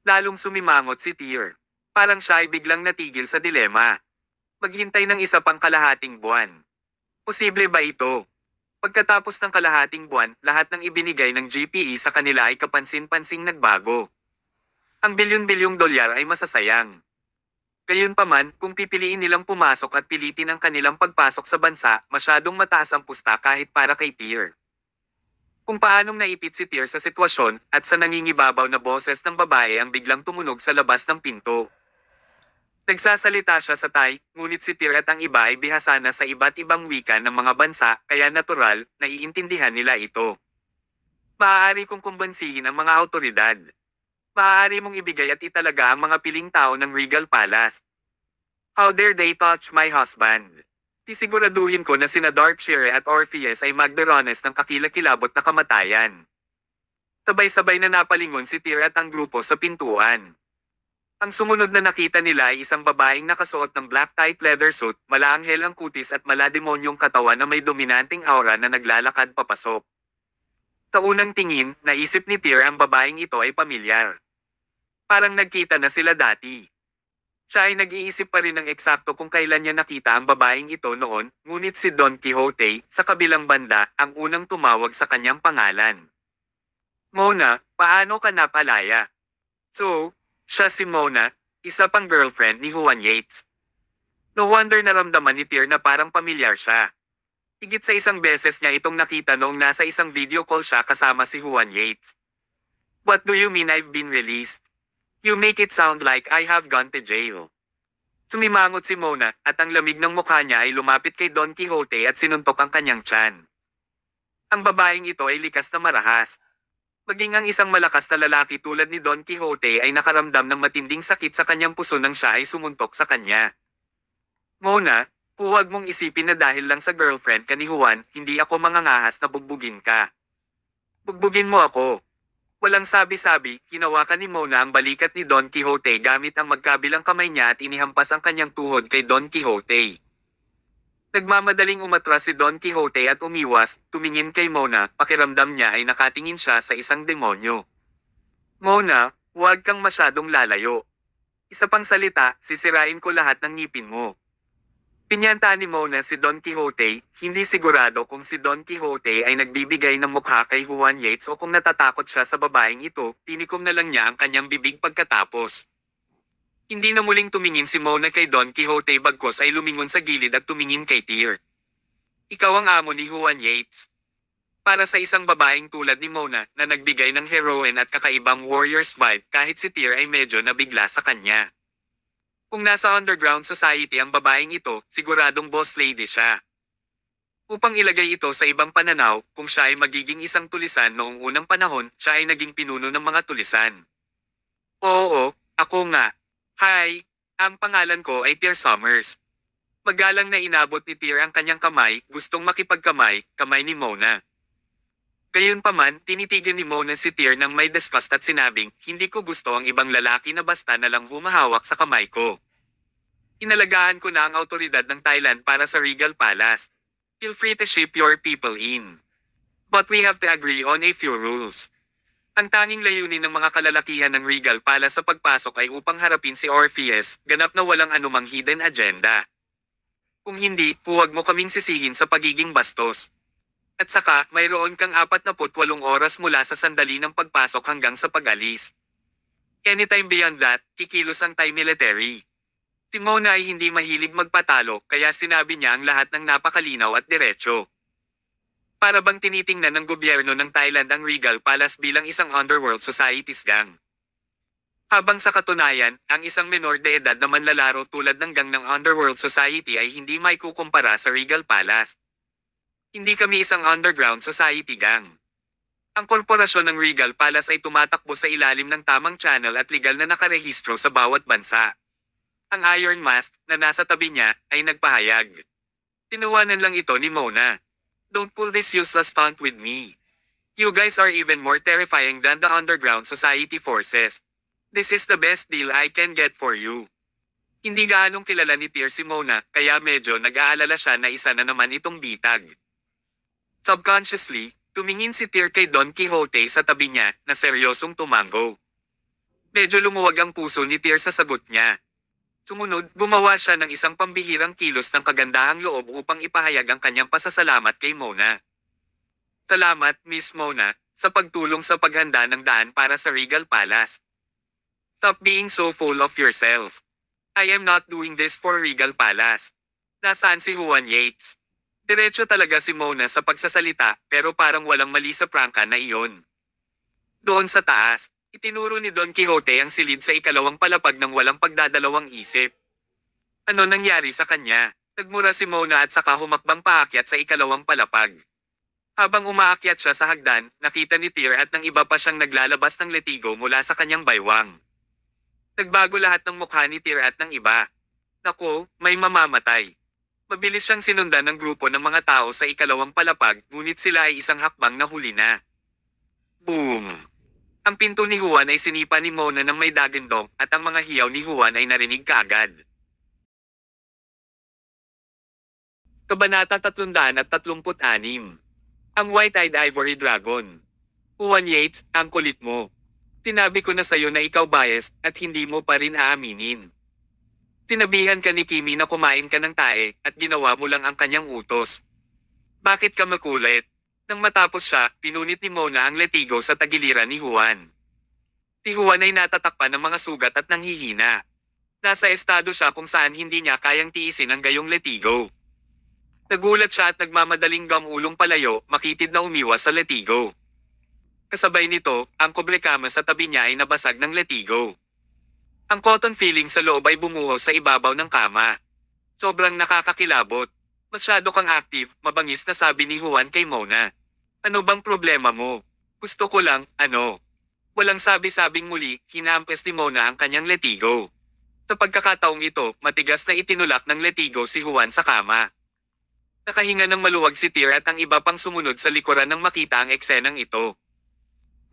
Lalong sumimangot si Tyr. Parang siya ay biglang natigil sa dilema. Maghintay ng isa pang kalahating buwan. Posible ba ito? Pagkatapos ng kalahating buwan, lahat ng ibinigay ng GPE sa kanila ay kapansin-pansing nagbago. Ang bilyon-bilyong dolyar ay masasayang. Gayunpaman, kung pipiliin nilang pumasok at pilitin ang kanilang pagpasok sa bansa, masyadong mataas ang pusta kahit para kay Tyr. Kung paanong naipit si Tyr sa sitwasyon, at sa nangingibabaw na boses ng babae ang biglang tumunog sa labas ng pinto. Nagsasalita siya sa Thai, ngunit si Tyr at ang iba ay bihasa na sa iba't ibang wika ng mga bansa, kaya natural, naiintindihan nila ito. Maaari kong kumbansihin ang mga awtoridad. Maaari mong ibigay at italaga ang mga piling tao ng Regal Palace. How dare they touch my husband? Sisiguraduhin ko na sina Darkshire at Orpheus ay magdarones ng kakilakilabot na kamatayan. Sabay-sabay na napalingon si Tyr at ang grupo sa pintuan. Ang sumunod na nakita nila ay isang babaeng nakasuot ng black tight leather suit, malaanghel ang kutis at malademonyong katawan na may dominanting aura na naglalakad papasok. Sa unang tingin, naisip ni Tyr ang babaeng ito ay pamilyar. Parang nagkita na sila dati. Siya ay nag-iisip pa rin ng eksakto kung kailan niya nakita ang babaeng ito noon, ngunit si Don Quixote, sa kabilang banda, ang unang tumawag sa kanyang pangalan. Mona, paano ka napalaya? So, siya si Mona, isa pang girlfriend ni Juan Yates. No wonder naramdaman ni Tyr na parang pamilyar siya. Higit sa isang beses niya itong nakita noong nasa isang video call siya kasama si Juan Yates. What do you mean I've been released? You make it sound like I have gone to jail. Sumimangot si Mona at ang lamig ng mukha niya ay lumapit kay Don Quixote at sinuntok ang kanyang tiyan. Ang babaeng ito ay likas na marahas. Maging ang isang malakas na lalaki tulad ni Don Quixote ay nakaramdam ng matinding sakit sa kanyang puso nang siya ay sumuntok sa kanya. Mona, huwag mong isipin na dahil lang sa girlfriend ka ni Juan, hindi ako mangangahas na bugbugin ka. Bugbugin mo ako. Walang sabi-sabi, hinawakan ni Mona ang balikat ni Don Quixote gamit ang magkabilang kamay niya at inihampas ang kanyang tuhod kay Don Quixote. Nagmamadaling umatras si Don Quixote at umiwas, tumingin kay Mona, pakiramdam niya ay nakatingin siya sa isang demonyo. Mona, huwag kang masyadong lalayo. Isa pang salita, sisirain ko lahat ng ngipin mo. Pinyanta ni Mona si Don Quixote, hindi sigurado kung si Don Quixote ay nagbibigay ng mukha kay Juan Yates o kung natatakot siya sa babaeng ito, tinikom na lang niya ang kanyang bibig pagkatapos. Hindi na muling tumingin si Mona kay Don Quixote bagkos ay lumingon sa gilid at tumingin kay Tyr. Ikaw ang amo ni Juan Yates. Para sa isang babaeng tulad ni Mona na nagbigay ng heroine at kakaibang warriors vibe kahit si Tyr ay medyo nabigla sa kanya. Kung nasa underground society ang babaeng ito, siguradong boss lady siya. Upang ilagay ito sa ibang pananaw, kung siya ay magiging isang tulisan noong unang panahon, siya ay naging pinuno ng mga tulisan. Oo, ako nga. Hi, ang pangalan ko ay Tyr Summers. Magalang na inabot ni Tyr ang kanyang kamay, gustong makipagkamay, kamay ni Mona. Gayunpaman, tinitigan ni Mona si Tyr nang may disgust at sinabing, hindi ko gusto ang ibang lalaki na basta na lang humahawak sa kamay ko. Inalagaan ko na ang autoridad ng Thailand para sa Regal Palace. Feel free to ship your people in. But we have to agree on a few rules. Ang tanging layunin ng mga kalalakihan ng Regal Palace sa pagpasok ay upang harapin si Orpheus, ganap na walang anumang hidden agenda. Kung hindi, huwag mo kaming sisihin sa pagiging bastos. At saka, mayroon kang 48 oras mula sa sandali ng pagpasok hanggang sa pag-alis. Anytime beyond that, kikilos ang Thai military. Si Mona ay hindi mahilig magpatalo kaya sinabi niya ang lahat ng napakalinaw at diretso. Para bang tinitingnan ng gobyerno ng Thailand ang Regal Palace bilang isang underworld societies gang. Habang sa katunayan, ang isang menor de edad na manlalaro tulad ng gang ng underworld society ay hindi maikukumpara sa Regal Palace. Hindi kami isang underground society gang. Ang korporasyon ng Regal Palace ay tumatakbo sa ilalim ng tamang channel at legal na nakarehistro sa bawat bansa. Ang Iron Mask, na nasa tabi niya, ay nagpahayag. Tinuwanan lang ito ni Mona. Don't pull this useless stunt with me. You guys are even more terrifying than the underground society forces. This is the best deal I can get for you. Hindi gaanong kilala ni Tyr si Mona, kaya medyo nag-aalala siya na isa na naman itong bitag. Subconsciously, tumingin si Tyr kay Don Quixote sa tabi niya, na seryosong tumango. Medyo lumuwag ang puso ni Tyr sa sagot niya. Sumunod, gumawa siya ng isang pambihirang kilos ng kagandahang loob upang ipahayag ang kanyang pasasalamat kay Mona. Salamat, Miss Mona, sa pagtulong sa paghanda ng daan para sa Regal Palace. Stop being so full of yourself. I am not doing this for Regal Palace. Nasaan si Juan Yates? Diretso talaga si Mona sa pagsasalita, pero parang walang mali sa prangka na iyon. Doon sa taas, itinuro ni Don Quixote ang silid sa ikalawang palapag ng walang pagdadalawang isip. Ano nangyari sa kanya? Nagmura si Mona at saka humakbang paakyat sa ikalawang palapag. Habang umaakyat siya sa hagdan, nakita ni Tyr at ng iba pa siyang naglalabas ng letigo mula sa kanyang baywang. Nagbago lahat ng mukha ni Tyr at ng iba. Naku, may mamamatay. Mabilis siyang sinundan ng grupo ng mga tao sa ikalawang palapag, ngunit sila ay isang hakbang na huli na. Boom! Ang pinto ni Juan ay sinipa ni Mona ng may dagandong at ang mga hiyaw ni Juan ay narinig kaagad. Kabanata 336. Ang White-Eyed Ivory Dragon. Juan Yates, ang kulit mo. Sinabi ko na sayo na ikaw biased at hindi mo pa rin aaminin. Sinabihan ka ni Kimi na kumain ka ng tae at ginawa mo lang ang kanyang utos. Bakit ka makulit? Nang matapos siya, pinunit ni Mona ang letigo sa tagiliran ni Juan. Si Juan ay natatakpan ng mga sugat at nanghihina. Nasa estado siya kung saan hindi niya kayang tiisin ang gayong letigo. Nagulat siya at nagmamadaling gamulong palayo, makitid na umiwas sa letigo. Kasabay nito, ang kobrekama sa tabi niya ay nabasag ng letigo. Ang cotton filling sa loob ay bumuho sa ibabaw ng kama. Sobrang nakakakilabot. Masyado kang active, mabangis na sabi ni Juan kay Mona. Ano bang problema mo? Gusto ko lang, ano? Walang sabi-sabing muli, hinampes ni Mona ang kanyang letigo. Sa pagkakataong ito, matigas na itinulak ng letigo si Juan sa kama. Nakahinga ng maluwag si Tyr at ang iba pang sumunod sa likuran nang makita ang eksenang ito.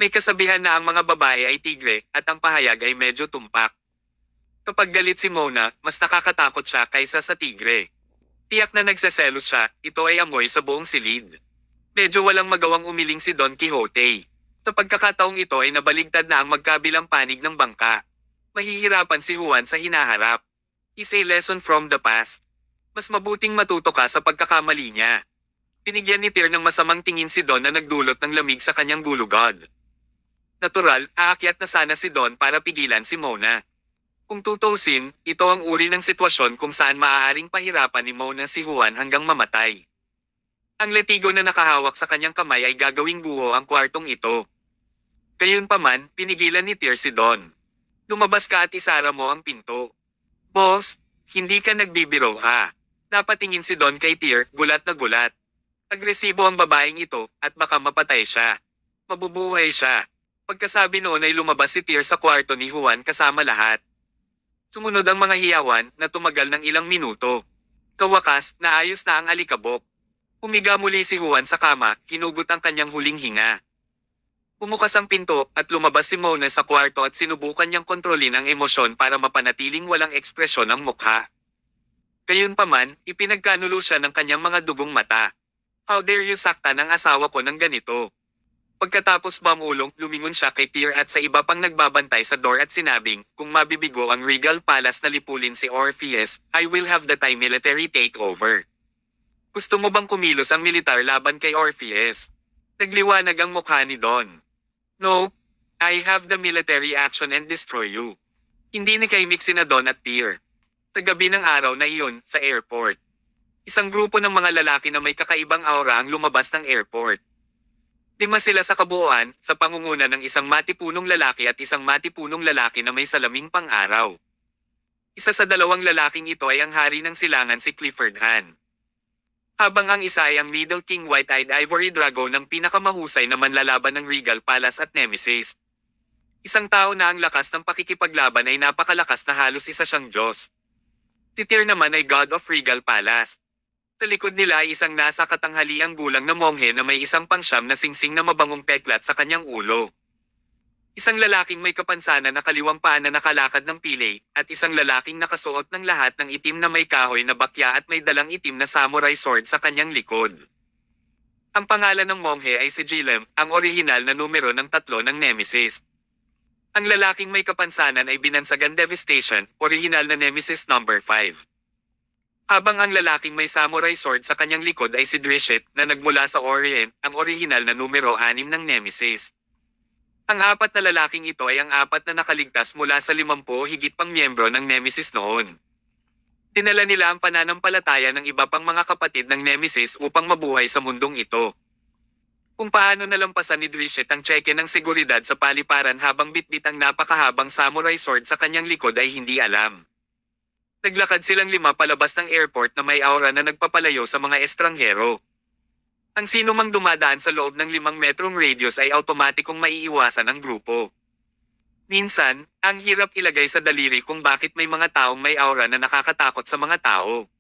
May kasabihan na ang mga babae ay tigre at ang pahayag ay medyo tumpak. Kapag galit si Mona, mas nakakatakot siya kaysa sa tigre. Tiyak na nagseselos siya, ito ay amoy sa buong silid. Medyo walang magawang umiling si Don Quixote. Sa pagkakataong ito ay nabaligtad na ang magkabilang panig ng bangka. Mahihirapan si Juan sa hinaharap. Is a lesson from the past. Mas mabuting matuto ka sa pagkakamali niya. Pinigyan ni Tyr ng masamang tingin si Don na nagdulot ng lamig sa kanyang gulugod. Natural, aakyat na sana si Don para pigilan si Mona. Kung tutusin, ito ang uri ng sitwasyon kung saan maaaring pahirapan ni Mona si Juan hanggang mamatay. Ang letigo na nakahawak sa kanyang kamay ay gagawing buho ang kwartong ito. Gayunpaman, pinigilan ni Tyr si Don. Lumabas ka at isara mo ang pinto. Boss, hindi ka nagbibiro ha. Napatingin si Don kay Tyr, gulat na gulat. Agresibo ang babaeng ito, at baka mapatay siya. Mabubuhay siya. Pagkasabi noon ay lumabas si Tyr sa kwarto ni Juan kasama lahat. Sumunod ang mga hiyawan na tumagal ng ilang minuto. Sa wakas, naayos na ang alikabok. Humiga muli si Juan sa kama, hinugot ang kanyang huling hinga. Bumukas ang pinto at lumabas si Mona sa kwarto at sinubukan niyang kontrolin ang emosyon para mapanatiling walang ekspresyon ang mukha. Gayunpaman, ipinagkanulo siya ng kanyang mga dugong mata. How dare you saktan ang asawa ko ng ganito? Pagkatapos mamulong, lumingon siya kay Tyr at sa iba pang nagbabantay sa door at sinabing, kung mabibigo ang Regal Palace na lipulin si Orpheus, I will have the Thai military takeover. Gusto mo bang kumilos ang militar laban kay Orpheus? Nagliwanag ang mukha ni Don. No, I have the military action and destroy you. Hindi ni kaimik sina Don at Tyr. Sa gabi ng araw na iyon, sa airport. Isang grupo ng mga lalaki na may kakaibang aura ang lumabas ng airport. 5 sila sa kabuuan, sa pangunguna ng isang matipunong lalaki at isang matipunong lalaki na may salaming pang-araw. Isa sa dalawang lalaking ito ay ang hari ng silangan si Clifford Han. Habang ang isa ay ang Middle King White-Eyed Ivory Dragon ng pinakamahusay na manlalaban ng Regal Palace at Nemesis. Isang tao na ang lakas ng pakikipaglaban ay napakalakas na halos isa siyang Diyos. Si Tyr naman ay God of Regal Palace. Sa likod nila ay isang nasa katanghaliang gulang na monghe na may isang pangsyam na singsing na mabangong peklat sa kanyang ulo. Isang lalaking may kapansanan na kaliwang paa na nakalakad ng pilay, at isang lalaking nakasuot ng lahat ng itim na may kahoy na bakya at may dalang itim na samurai sword sa kanyang likod. Ang pangalan ng monghe ay si Jilem, ang orihinal na numero ng 3 ng Nemesis. Ang lalaking may kapansanan ay binansagan Devastation, orihinal na Nemesis number 5. Habang ang lalaking may samurai sword sa kanyang likod ay si Drishit na nagmula sa Orient, ang orihinal na numero 6 ng Nemesis. Ang 4 na lalaking ito ay ang 4 na nakaligtas mula sa 50 o higit pang miyembro ng Nemesis noon. Dinala nila ang pananampalataya ng iba pang mga kapatid ng Nemesis upang mabuhay sa mundong ito. Kung paano nalampasan ni Drishit ang tseke ng seguridad sa paliparan habang bitbit ang napakahabang samurai sword sa kanyang likod ay hindi alam. Naglakad silang 5 palabas ng airport na may aura na nagpapalayo sa mga estranghero. Ang sino mang dumadaan sa loob ng 5 metrong radius ay automatikong maiiwasan ang grupo. Minsan, ang hirap ilagay sa daliri kung bakit may mga taong may aura na nakakatakot sa mga tao.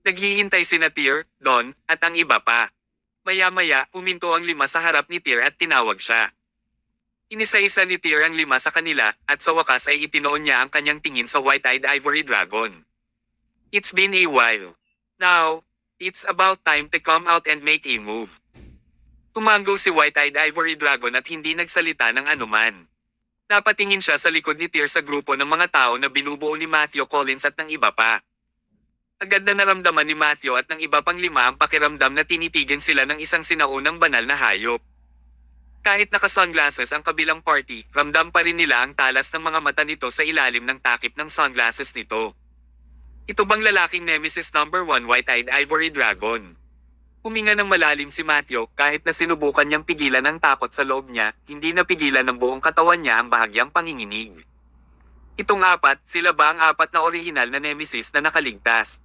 Naghihintay sina Tyr, Don, at ang iba pa. Maya-maya, huminto ang 5 sa harap ni Tyr at tinawag siya. Inisa-isa ni Tyr ang 5 sa kanila, at sa wakas ay itinoon niya ang kanyang tingin sa White-Eyed Ivory Dragon. It's been a while. Now, it's about time to come out and make a move. Tumango si White-Eyed Ivory Dragon at hindi nagsalita ng anuman. Napatingin siya sa likod ni Tyr sa grupo ng mga tao na binubuo ni Matthew Collins at ng iba pa. Agad na naramdaman ni Matthew at ng iba pang 5 ang pakiramdam na tinitigan sila ng isang sinaunang banal na hayop. Kahit naka-sunglasses ang kabilang party, ramdam pa rin nila ang talas ng mga mata nito sa ilalim ng takip ng sunglasses nito. Ito bang lalaking Nemesis number 1 White-Eyed Ivory Dragon? Huminga ng malalim si Matthew kahit na sinubukan niyang pigilan ang takot sa loob niya, hindi napigilan ng buong katawan niya ang bahagyang panginginig. Itong 4, sila ba ang 4 na orihinal na Nemesis na nakaligtas?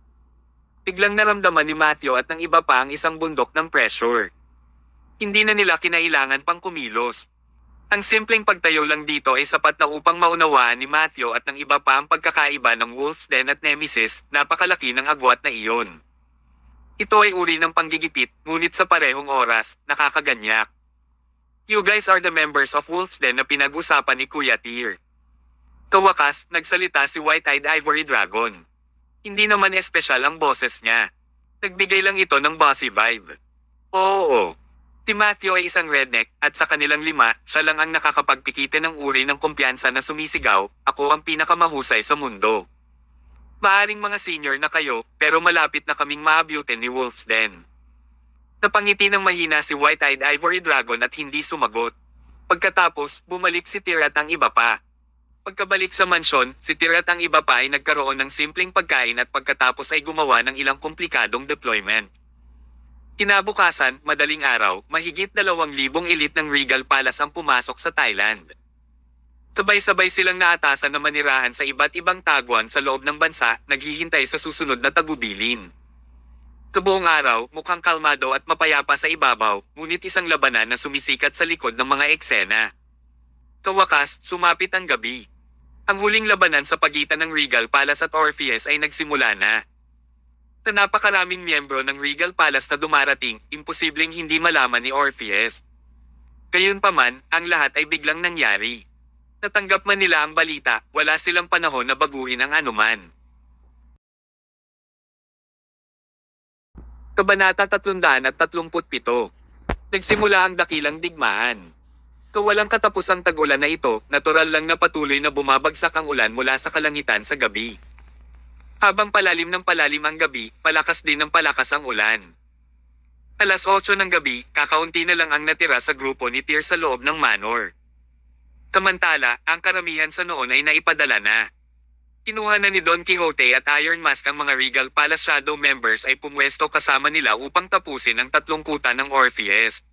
Biglang naramdaman ni Matthew at ng iba pa ang isang bundok ng pressure. Hindi na nila kinailangan pang kumilos. Ang simpleng pagtayo lang dito ay sapat na upang maunawaan ni Matthew at ng iba pa ang pagkakaiba ng Wolf's Den at Nemesis, napakalaki ng agwat na iyon. Ito ay uri ng panggigipit, ngunit sa parehong oras, nakakaganyak. You guys are the members of Wolf's Den na pinag-usapan ni Kuya Tyr. Kawakas, nagsalita si White-Eyed Ivory Dragon. Hindi naman espesyal ang boses niya. Nagbigay lang ito ng bossy vibe. Oo. Si Matthew ay isang redneck, at sa kanilang 5, siya lang ang nakakapagpikite ng uri ng kumpiyansa na sumisigaw, ako ang pinakamahusay sa mundo. Maaring mga senior na kayo, pero malapit na kaming maabutin ni Wolf's Den. Napangiti ng mahina si White-Eyed Ivory Dragon at hindi sumagot. Pagkatapos, bumalik si Tyr at ang iba pa. Pagkabalik sa mansyon, si Tyr at ang iba pa ay nagkaroon ng simpleng pagkain at pagkatapos ay gumawa ng ilang komplikadong deployment. Kinabukasan, madaling araw, mahigit 2,000 elite ng Regal Palace ang pumasok sa Thailand. Sabay-sabay silang naatasan na manirahan sa iba't ibang taguan sa loob ng bansa, naghihintay sa susunod na tagubilin. Sa buong araw, mukhang kalmado at mapayapa sa ibabaw, ngunit isang labanan na sumisikat sa likod ng mga eksena. Sa wakas, sumapit ang gabi. Ang huling labanan sa pagitan ng Regal Palace at Orpheus ay nagsimula na. Sa napakaraming miyembro ng Regal Palace na dumarating, imposibleng hindi malaman ni Orpheus. Gayunpaman, ang lahat ay biglang nangyari. Natanggap man nila ang balita, wala silang panahon na baguhin ang anuman. Kabanata 337. Nagsimula ang dakilang digmaan. Kawalang katapusang tag-ulan na ito, natural lang na patuloy na bumabagsak ang ulan mula sa kalangitan sa gabi. Habang palalim ng palalim ang gabi, palakas din ng palakas ang ulan. Alas 8 ng gabi, kakaunti na lang ang natira sa grupo ni Tyr sa loob ng manor. Samantala, ang karamihan sa noon ay naipadala na. Kinuha na ni Don Quixote at Iron Mask ang mga Regal Palace Shadow members ay pumwesto kasama nila upang tapusin ang 3 kuta ng Orpheus.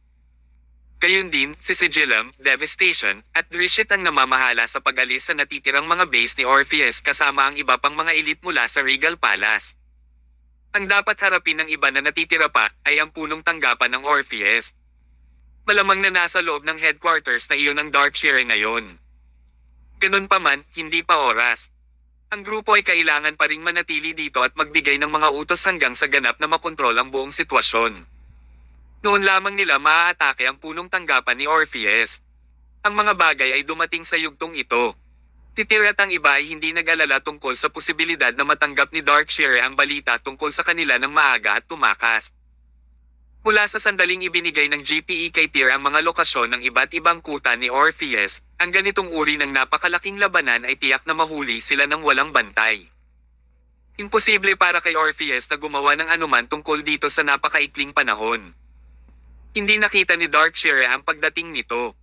Gayun din, si Sigillum, Devastation, at Drishit ang namamahala sa pag-alis sa natitirang mga base ni Orpheus kasama ang iba pang mga elite mula sa Regal Palace. Ang dapat harapin ng iba na natitira pa ay ang punong tanggapan ng Orpheus. Malamang na nasa loob ng headquarters na iyon ang Darkshire ngayon. Ganun pa man, hindi pa oras. Ang grupo ay kailangan pa ring manatili dito at magbigay ng mga utos hanggang sa ganap na makontrol ang buong sitwasyon. Noon lamang nila maaatake ang punong tanggapan ni Orpheus. Ang mga bagay ay dumating sa yugtong ito. Si Tyr at ang iba ay hindi nag-alala tungkol sa posibilidad na matanggap ni Darkshire ang balita tungkol sa kanila ng maaga at tumakas. Mula sa sandaling ibinigay ng GPE kay Tyr ang mga lokasyon ng iba't ibang kuta ni Orpheus, ang ganitong uri ng napakalaking labanan ay tiyak na mahuli sila ng walang bantay. Imposible para kay Orpheus na gumawa ng anuman tungkol dito sa napakaikling panahon. Hindi nakita ni Darkshire ang pagdating nito.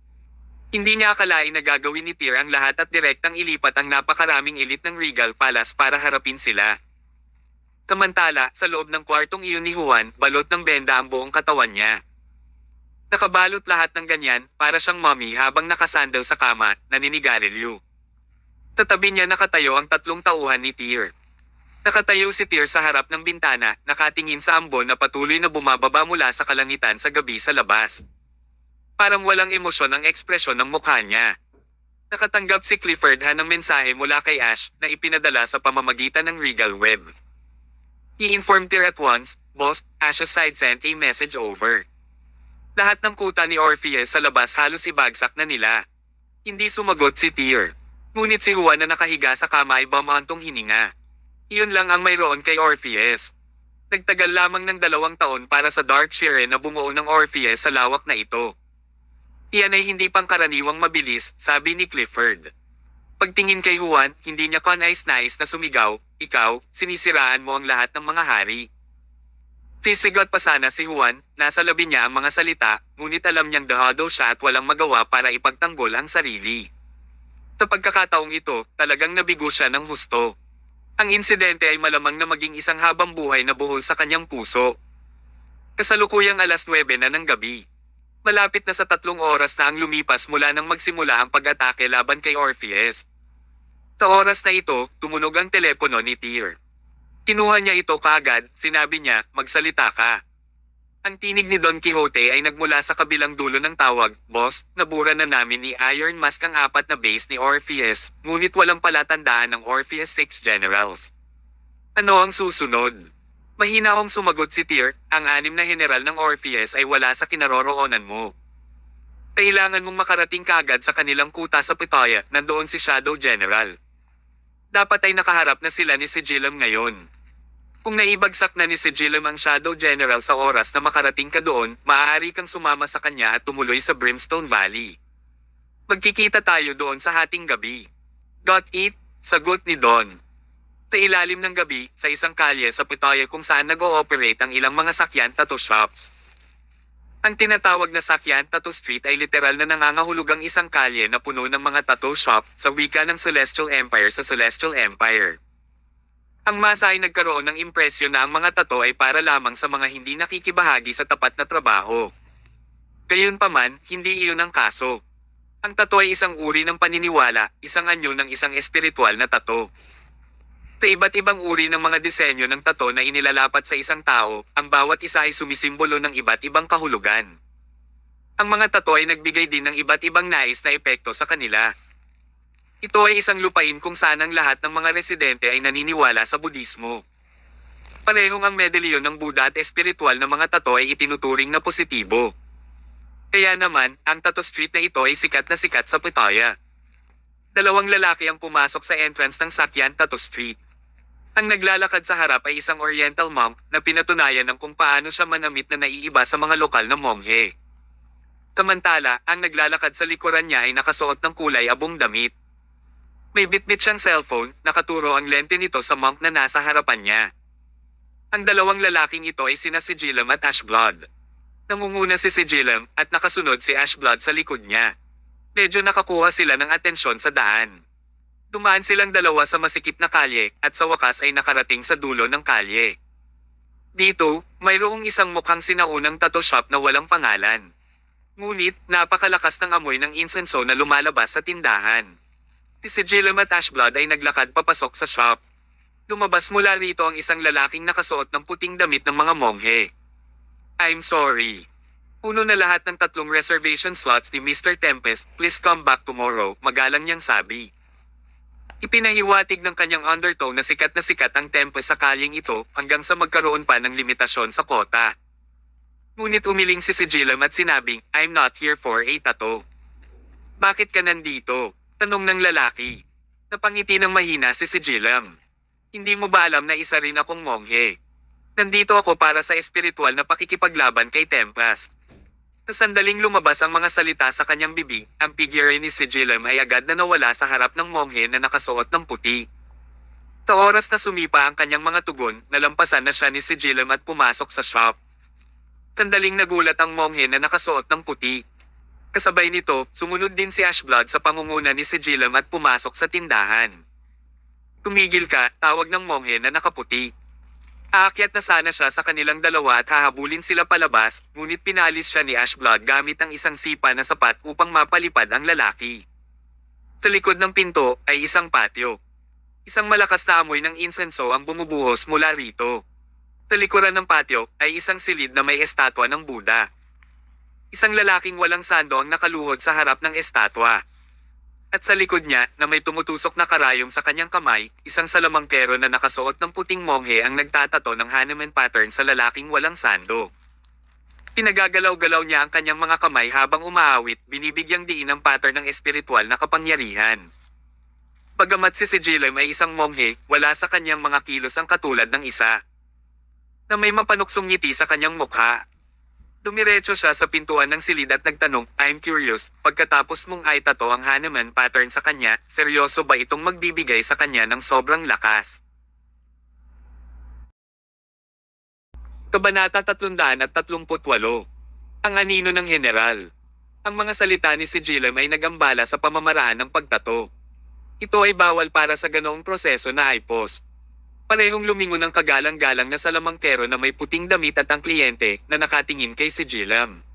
Hindi niya akalain na gagawin ni Tyr ang lahat at direktang ilipat ang napakaraming elite ng Regal Palace para harapin sila. Samantala, sa loob ng kwartong iyon ni Juan, balot ng benda ang buong katawan niya. Nakabalot lahat ng ganyan, para siyang mummy habang nakasandal sa kama, naninigarilyo. Sa tabi niya nakatayo ang 3 tauhan ni Tyr. Nakatayo si Tyr sa harap ng bintana, nakatingin sa ambon na patuloy na bumababa mula sa kalangitan sa gabi sa labas. Parang walang emosyon ang ekspresyon ng mukha niya. Nakatanggap si Clifford ng mensahe mula kay Ash na ipinadala sa pamamagitan ng Regal Web. I-inform Tyr at once, "Boss, Ash's side sent a message over." Lahat ng kuta ni Orpheus sa labas halos ibagsak na nila. Hindi sumagot si Tyr. Ngunit si Juan na nakahiga sa kama ay bumantong hininga. Iyon lang ang mayroon kay Orpheus. Nagtagal lamang ng 2 taon para sa Darkshire na bumuo ng Orpheus sa lawak na ito. Iyan ay hindi pangkaraniwang mabilis, sabi ni Clifford. Pagtingin kay Juan, hindi niya kanais-nais na sumigaw, ikaw, sinisiraan mo ang lahat ng mga hari. Sisigat pa sana si Juan, nasa labi niya ang mga salita, ngunit alam niyang dahado siya at walang magawa para ipagtanggol ang sarili. Sa pagkakataong ito, talagang nabigo siya ng husto. Ang insidente ay malamang na maging isang habang buhay na buhol sa kanyang puso. Kasalukuyang 9:00 na ng gabi. Malapit na sa 3 oras na ang lumipas mula nang magsimula ang pag-atake laban kay Orpheus. Sa oras na ito, tumunog ang telepono ni Tyr. Kinuha niya ito kaagad, sinabi niya, magsalita ka. Ang tinig ni Don Quixote ay nagmula sa kabilang dulo ng tawag, Boss, nabura na namin ni Iron Mask ang 4 na base ni Orpheus, ngunit walang palatandaan ng Orpheus 6 generals. Ano ang susunod? Mahina akong sumagot si Tyr, ang 6 na general ng Orpheus ay wala sa kinaroroonan mo. Kailangan mong makarating kaagad sa kanilang kuta sa Pitaya, nandoon si Shadow General. Dapat ay nakaharap na sila ni Sigilum ngayon. Kung naibagsak na ni Sigilum ang Shadow General sa oras na makarating ka doon, maaari kang sumama sa kanya at tumuloy sa Brimstone Valley. Magkikita tayo doon sa hating gabi. Got it? Sagot ni Don. Sa ilalim ng gabi, sa isang kalye sa Pitaya kung saan nag-ooperate ang ilang mga sakyan tattoo shops. Ang tinatawag na sakyan tattoo street ay literal na nangangahulugang isang kalye na puno ng mga tattoo shop sa wika ng Celestial Empire sa Celestial Empire. Ang masa ay nagkaroon ng impresyon na ang mga tattoo ay para lamang sa mga hindi nakikibahagi sa tapat na trabaho. Gayunpaman, hindi iyon ang kaso. Ang tattoo ay isang uri ng paniniwala, isang anyo ng isang espiritual na tattoo. Sa iba't ibang uri ng mga disenyo ng tattoo na inilalapat sa isang tao, ang bawat isa ay sumisimbolo ng iba't ibang kahulugan. Ang mga tattoo ay nagbigay din ng iba't ibang nais na epekto sa kanila. Ito ay isang lupain kung saan ang lahat ng mga residente ay naniniwala sa Budismo. Parehong ang medalyon ng Buddha at espiritual na mga tattoo ay itinuturing na positibo. Kaya naman, ang tattoo street na ito ay sikat na sikat sa Pitaya. 2 lalaki ang pumasok sa entrance ng sakyan tattoo street. Ang naglalakad sa harap ay isang Oriental monk na pinatunayan ng kung paano siya manamit na naiiba sa mga lokal na monghe. Samantala, ang naglalakad sa likuran niya ay nakasuot ng kulay abong damit. May bitbit siyang cellphone, nakaturo ang lente nito sa monk na nasa harapan niya. Ang 2 lalaking ito ay sina Sigilum at Ashblood. Nangunguna si Sigilum at nakasunod si Ashblood sa likod niya. Medyo nakakuha sila ng atensyon sa daan. Dumaan silang 2 sa masikip na kalye at sa wakas ay nakarating sa dulo ng kalye. Dito, mayroong isang mukhang sinaunang tattoo shop na walang pangalan. Ngunit, napakalakas ng amoy ng insenso na lumalabas sa tindahan. Si Sigilum at Ashblood ay naglakad papasok sa shop. Lumabas mula rito ang isang lalaking nakasuot ng puting damit ng mga monghe. I'm sorry. Puno na lahat ng 3 reservation slots ni Mr. Tempest, please come back tomorrow, magalang niyang sabi. Ipinahiwatig ng kanyang undertone na sikat ang Tempest sa kalyeng ito hanggang sa magkaroon pa ng limitasyon sa kota. Ngunit umiling si Sigilum at sinabing, I'm not here for a tattoo. Bakit ka nandito? Tanong ng lalaki. Napangiti ng mahina si Sigilum. Hindi mo ba alam na isa rin akong monghe? Nandito ako para sa espiritual na pakikipaglaban kay Tempest. Sa sandaling lumabas ang mga salita sa kanyang bibig, ang figure ni Sigilum ay agad na nawala sa harap ng monghe na nakasuot ng puti. Sa oras na sumipa ang kanyang mga tugon, nalampasan na siya ni Sigilum at pumasok sa shop. Sandaling nagulat ang monghe na nakasuot ng puti. Kasabay nito, sumunod din si Ashblood sa pangunguna ni Sigilum at pumasok sa tindahan. Tumigil ka, tawag ng monghe na nakaputi. Aakyat na sana siya sa kanilang 2 at hahabulin sila palabas, ngunit pinalis siya ni Ashblood gamit ang isang sipa na sapat upang mapalipad ang lalaki. Sa likod ng pinto ay isang patio. Isang malakas na amoy ng insenso ang bumubuhos mula rito. Sa likuran ng patio ay isang silid na may estatwa ng Buddha. Isang lalaking walang sando ang nakaluhod sa harap ng estatwa. At sa likod niya, na may tumutusok na karayom sa kanyang kamay, isang salamangkero na nakasuot ng puting monghe ang nagtatato ng Hanuman pattern sa lalaking walang sando. Pinagagalaw-galaw niya ang kanyang mga kamay habang umaawit, binibigyang diin ang pattern ng espiritual na kapangyarihan. Bagamat si Sigilum ay isang monghe, wala sa kanyang mga kilos ang katulad ng isa. Na may mapanuksong ngiti sa kanyang mukha. Dumiretso siya sa pintuan ng silid at nagtanong, "I'm curious, pagkatapos mong ay tato ang Hanuman pattern sa kanya, seryoso ba itong magbibigay sa kanya ng sobrang lakas?" Kabanata 338. Ang anino ng general. Ang mga salita ni Sigilum ay nagambala sa pamamaraan ng pagtato. Ito ay bawal para sa ganoong proseso na IPOS. Parehong lumingon ng kagalang-galang na salamangkero na may puting damit at ang kliyente na nakatingin kay Sigilum.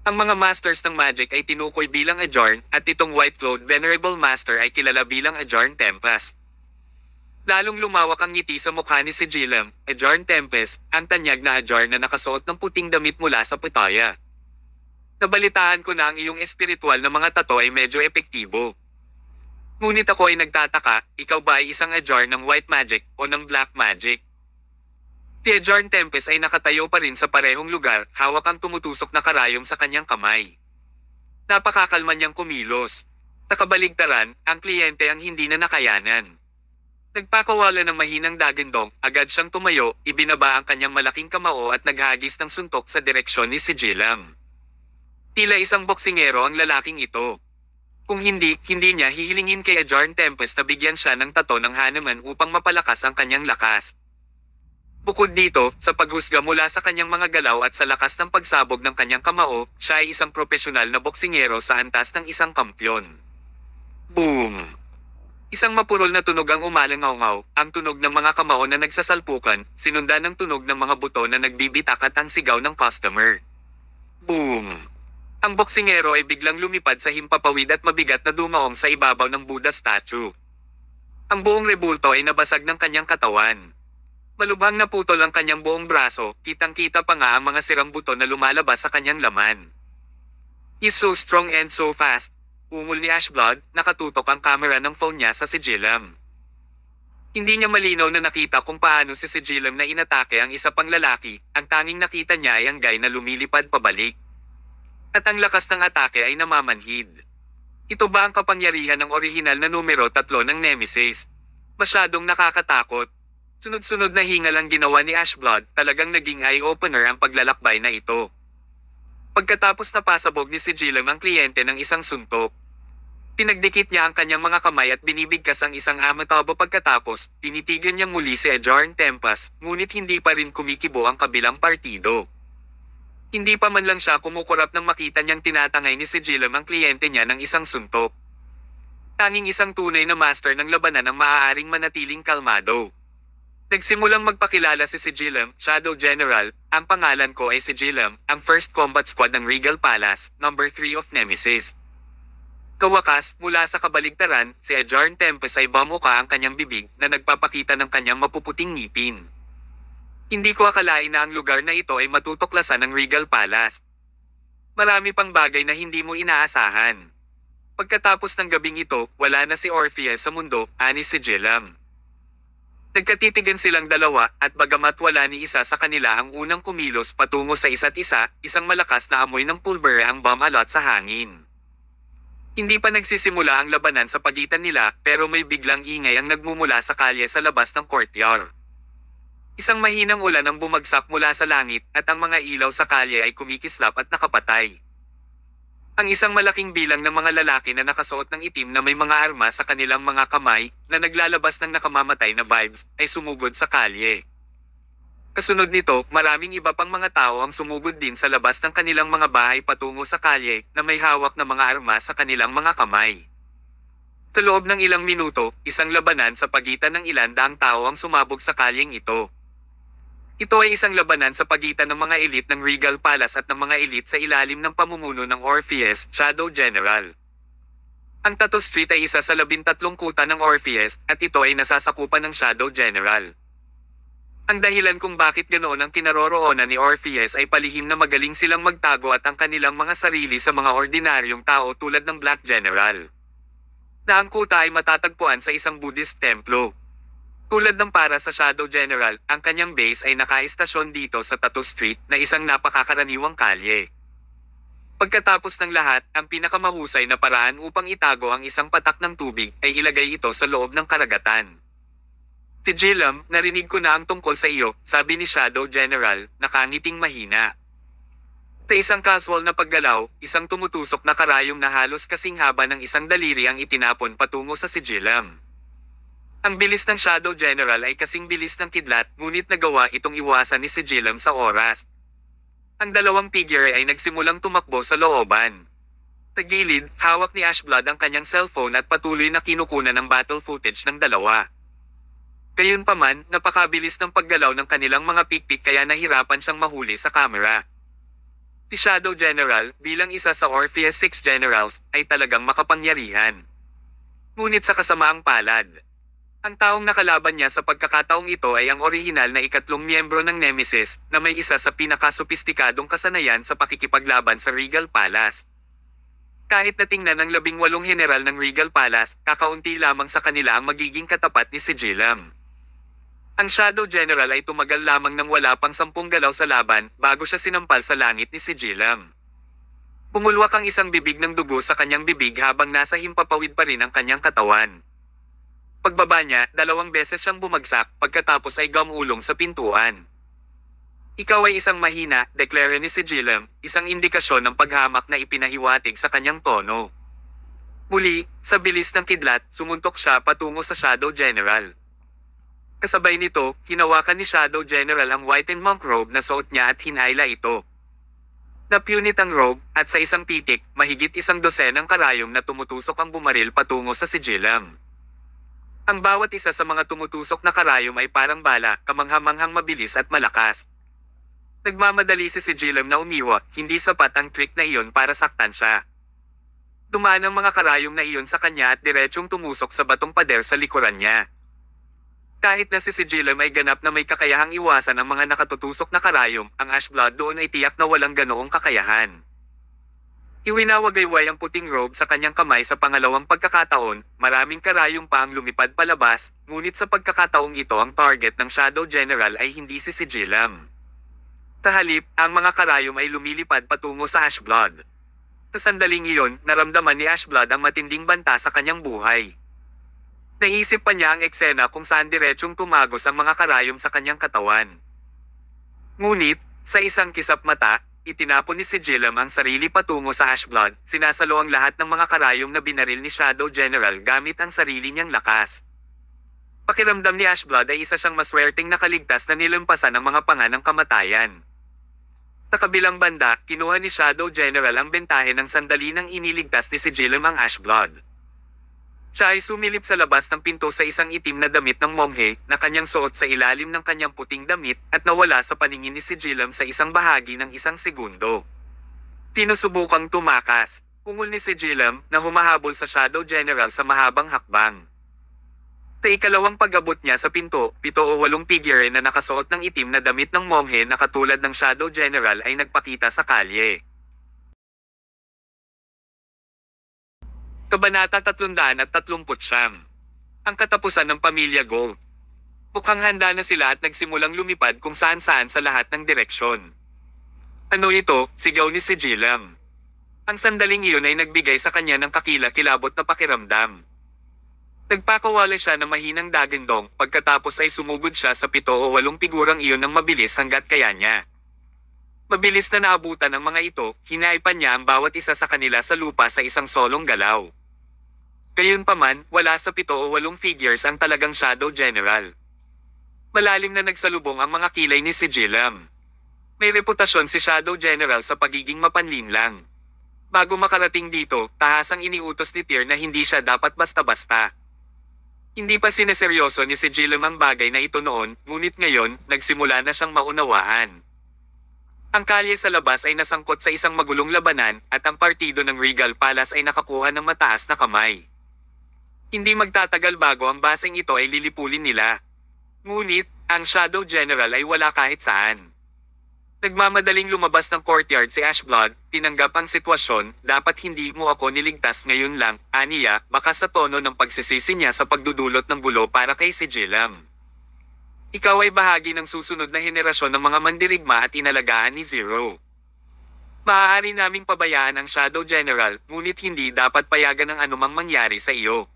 Ang mga masters ng magic ay tinukoy bilang Ajorn at itong white-clothed venerable master ay kilala bilang Ajorn Tempest. Lalong lumawak ang ngiti sa mukha ni Sigilum, Ajorn Tempest, ang tanyag na Ajorn na nakasuot ng puting damit mula sa putaya. Nabalitaan ko na ang iyong espiritual na mga tato ay medyo epektibo. Ngunit ako ay nagtataka, ikaw ba ay isang Ajorn ng white magic o ng black magic? Si Ajorn Tempest ay nakatayo pa rin sa parehong lugar, hawak ang tumutusok na karayom sa kanyang kamay. Napakakalma niyang kumilos. Nakabaligtaran, ang kliyente ang hindi na nakayanan. Nagpakawala ng mahinang dagandong, agad siyang tumayo, ibinaba ang kanyang malaking kamao at naghagis ng suntok sa direksyon ni Sigilum. Tila isang boksingero ang lalaking ito. Kung hindi niya hihilingin kay Ajorn Tempest na bigyan siya ng tato ng Hanuman upang mapalakas ang kanyang lakas. Bukod dito, sa paghusga mula sa kanyang mga galaw at sa lakas ng pagsabog ng kanyang kamao, siya ay isang propesyonal na boksingero sa antas ng isang kampyon. Boom! Isang mapurol na tunog ang umalangaw-ngaw, ang tunog ng mga kamao na nagsasalpukan, sinundan ng tunog ng mga buto na nagbibitak at ang sigaw ng customer. Boom! Ang boksingero ay biglang lumipad sa himpapawid at mabigat na dumaong sa ibabaw ng Buddha statue. Ang buong rebulto ay nabasag ng kanyang katawan. Malubhang naputol ang kanyang buong braso, kitang-kita pa nga ang mga sirang buto na lumalabas sa kanyang laman. "He's so strong and so fast," ungol ni Ashblood, nakatutok ang kamera ng phone niya sa Sigilum. Hindi niya malinaw na nakita kung paano si Sigilum na inatake ang isa pang lalaki, ang tanging nakita niya ay ang guy na lumilipad pabalik. At ang lakas ng atake ay namamanhid. Ito ba ang kapangyarihan ng orihinal na numero 3 ng Nemesis? Masyadong nakakatakot. Sunod-sunod na hingal ang ginawa ni Ashblood, talagang naging eye-opener ang paglalakbay na ito. Pagkatapos napasabog ni Sigilum ang kliyente ng isang suntok. Pinagdikit niya ang kanyang mga kamay at binibigkas ang isang amatabo pagkatapos, tinitigan niya muli si Ajorn Tempest, ngunit hindi pa rin kumikibo ang kabilang partido. Hindi pa man lang siya kumukurap nang makita niyang tinatangay ni Sigilum ang kliyente niya ng isang suntok. Tanging isang tunay na master ng labanan ang maaaring manatiling kalmado. Nagsimulang magpakilala si Sigilum, Shadow General, ang pangalan ko ay Sigilum, ang First Combat Squad ng Regal Palace, number 3 of Nemesis. Kawakas, mula sa kabaligtaran, si Ajorn Tempest ay bamuka ang kanyang bibig na nagpapakita ng kanyang mapuputing ngipin. Hindi ko akalain na ang lugar na ito ay matutuklasan ng Regal Palace. Marami pang bagay na hindi mo inaasahan. Pagkatapos ng gabing ito, wala na si Orpheus sa mundo, ani Sigilum. Nagkatitigan silang dalawa, at bagamat wala ni isa sa kanila ang unang kumilos patungo sa isa't isa, isang malakas na amoy ng pulbere ang bumalot sa hangin. Hindi pa nagsisimula ang labanan sa pagitan nila, pero may biglang ingay ang nagmumula sa kalye sa labas ng courtyard. Isang mahinang ulan ang bumagsak mula sa langit at ang mga ilaw sa kalye ay kumikislap at nakapatay. Ang isang malaking bilang ng mga lalaki na nakasuot ng itim na may mga armas sa kanilang mga kamay, na naglalabas ng nakamamatay na vibes, ay sumugod sa kalye. Kasunod nito, maraming iba pang mga tao ang sumugod din sa labas ng kanilang mga bahay patungo sa kalye, na may hawak na mga armas sa kanilang mga kamay. Sa loob ng ilang minuto, isang labanan sa pagitan ng ilan daang tao ang sumabog sa kalyeng ito. Ito ay isang labanan sa pagitan ng mga elite ng Regal Palace at ng mga elite sa ilalim ng pamumuno ng Orpheus, Shadow General. Ang Tattoo Street ay isa sa 13 kuta ng Orpheus, at ito ay nasasakupan ng Shadow General. Ang dahilan kung bakit ganoon ang kinaroroonan ni Orpheus ay palihim na magaling silang magtago at ang kanilang mga sarili sa mga ordinaryong tao tulad ng Black General. Na ang kuta ay matatagpuan sa isang Buddhist templo. Tulad ng para sa Shadow General, ang kanyang base ay nakaistasyon dito sa Tattoo Street na isang napakakaraniwang kalye. Pagkatapos ng lahat, ang pinakamahusay na paraan upang itago ang isang patak ng tubig ay ilagay ito sa loob ng karagatan. Sigilum, narinig ko na ang tungkol sa iyo, sabi ni Shadow General, nakangiting mahina. Sa isang casual na paggalaw, isang tumutusok na karayom na halos kasing haba ng isang daliri ang itinapon patungo sa sigilam. Ang bilis ng Shadow General ay kasing bilis ng kidlat, ngunit nagawa itong iwasan ni Sigilam sa oras. Ang dalawang figure ay nagsimulang tumakbo sa looban. Sa gilid, hawak ni Ashblood ang kanyang cellphone at patuloy na kinukunan ng battle footage ng dalawa. Gayunpaman, napakabilis ng paggalaw ng kanilang mga pikpik kaya nahirapan siyang mahuli sa kamera. Si Shadow General, bilang isa sa Orpheus 6 Generals, ay talagang makapangyarihan. Ngunit sa kasamaang palad, ang taong nakalaban niya sa pagkakataong ito ay ang orihinal na ikatlong miyembro ng Nemesis na may isa sa pinakasopistikadong kasanayan sa pakikipaglaban sa Regal Palace. Kahit na tingnan ng 18 general ng Regal Palace, kakaunti lamang sa kanila ang magiging katapat ni Sigilam. Ang Shadow General ay tumagal lamang ng wala pang 10 galaw sa laban bago siya sinampal sa langit ni Sigilam. Pumulwak ang isang bibig ng dugo sa kanyang bibig habang nasa himpapawid pa rin ang kanyang katawan. Pagbaba niya, 2 beses siyang bumagsak pagkatapos ay gumulong sa pintuan. Ikaw ay isang mahina, deklara ni Sigilam, isang indikasyon ng paghamak na ipinahiwatig sa kanyang tono. Muli, sa bilis ng kidlat, sumuntok siya patungo sa Shadow General. Kasabay nito, hinawakan ni Shadow General ang whitened monk robe na suot niya at hinayla ito. Napunit ang robe, at sa isang pitik, mahigit 12 karayom na tumutusok ang bumaril patungo sa Sigilam. Ang bawat isa sa mga tumutusok na karayom ay parang bala, kamanghamanghang mabilis at malakas. Nagmamadali si Sigilam na umiwa, hindi sapat ang trick na iyon para saktan siya. Dumaan ang mga karayom na iyon sa kanya at diretsyong tumusok sa batong pader sa likuran niya. Kahit na si Sigilam ay ganap na may kakayahang iwasan ang mga nakatutusok na karayom, ang Ashblood doon ay tiyak na walang ganoong kakayahan. Iwinawagayway ang puting robe sa kanyang kamay sa pangalawang pagkakataon, maraming karayom pa ang lumipad palabas, ngunit sa pagkakataong ito ang target ng Shadow General ay hindi si Sigilam. Sa halip, ang mga karayom ay lumilipad patungo sa Ashblood. Sa sandaling iyon, naramdaman ni Ashblood ang matinding banta sa kanyang buhay. Naisip pa niya ang eksena kung saan diretsyong tumagos ang mga karayom sa kanyang katawan. Ngunit, sa isang kisap mata, itinapon ni Sigilam ang sarili patungo sa Ashblood, sinasalo ang lahat ng mga karayom na binaril ni Shadow General gamit ang sarili niyang lakas. Pakiramdam ni Ashblood ay isa siyang maswerteng nakaligtas na nilampasan ng mga panga ng kamatayan. Sa kabilang banda, kinuha ni Shadow General ang bentahe ng sandali nang iniligtas ni Sigilam ang Ashblood. Siya ay sumilip sa labas ng pinto sa isang itim na damit ng monghe na kanyang suot sa ilalim ng kanyang puting damit at nawala sa paningin ni Sigilam sa isang bahagi ng 1 segundo. Sinusubukang tumakas, ungol ni Sigilam na humahabol sa Shadow General sa mahabang hakbang. Sa ikalawang pag-abot niya sa pinto, 7 o 8 figure na nakasuot ng itim na damit ng monghe na katulad ng Shadow General ay nagpakita sa kalye. Kabanata 339. Ang katapusan ng Pamilya Gold. Mukhang handa na sila at nagsimulang lumipad kung saan-saan sa lahat ng direksyon. Ano ito? Sigaw ni Sigilam. Ang sandaling iyon ay nagbigay sa kanya ng kakila-kilabot na pakiramdam. Nagpakawala siya ng mahinang dagandong pagkatapos ay sumugod siya sa 7 o 8 figurang iyon ng mabilis hanggat kaya niya. Mabilis na naabutan ng mga ito, hinaipan niya ang bawat isa sa kanila sa lupa sa isang solong galaw. Gayunpaman, wala sa 7 o 8 figures ang talagang Shadow General. Malalim na nagsalubong ang mga kilay ni Sigilam. May reputasyon si Shadow General sa pagiging mapanlinlang. Bago makarating dito, tahasang iniutos ni Tyr na hindi siya dapat basta-basta. Hindi pa sineseryoso ni Sigilam ang bagay na ito noon, ngunit ngayon, nagsimula na siyang maunawaan. Ang kalye sa labas ay nasangkot sa isang magulong labanan at ang partido ng Regal Palace ay nakakuha ng mataas na kamay. Hindi magtatagal bago ang baseng ito ay lilipulin nila. Ngunit, ang Shadow General ay wala kahit saan. Nagmamadaling lumabas ng courtyard si Ashblood, tinanggap ang sitwasyon, dapat hindi mo ako niligtas ngayon lang, aniya, baka sa tono ng pagsisisi niya sa pagdudulot ng gulo para kay Sigilam. Ikaw ay bahagi ng susunod na henerasyon ng mga mandirigma at inalagaan ni Zero. Maaari naming pabayaan ang Shadow General, ngunit hindi dapat payagan ng anumang mangyari sa iyo.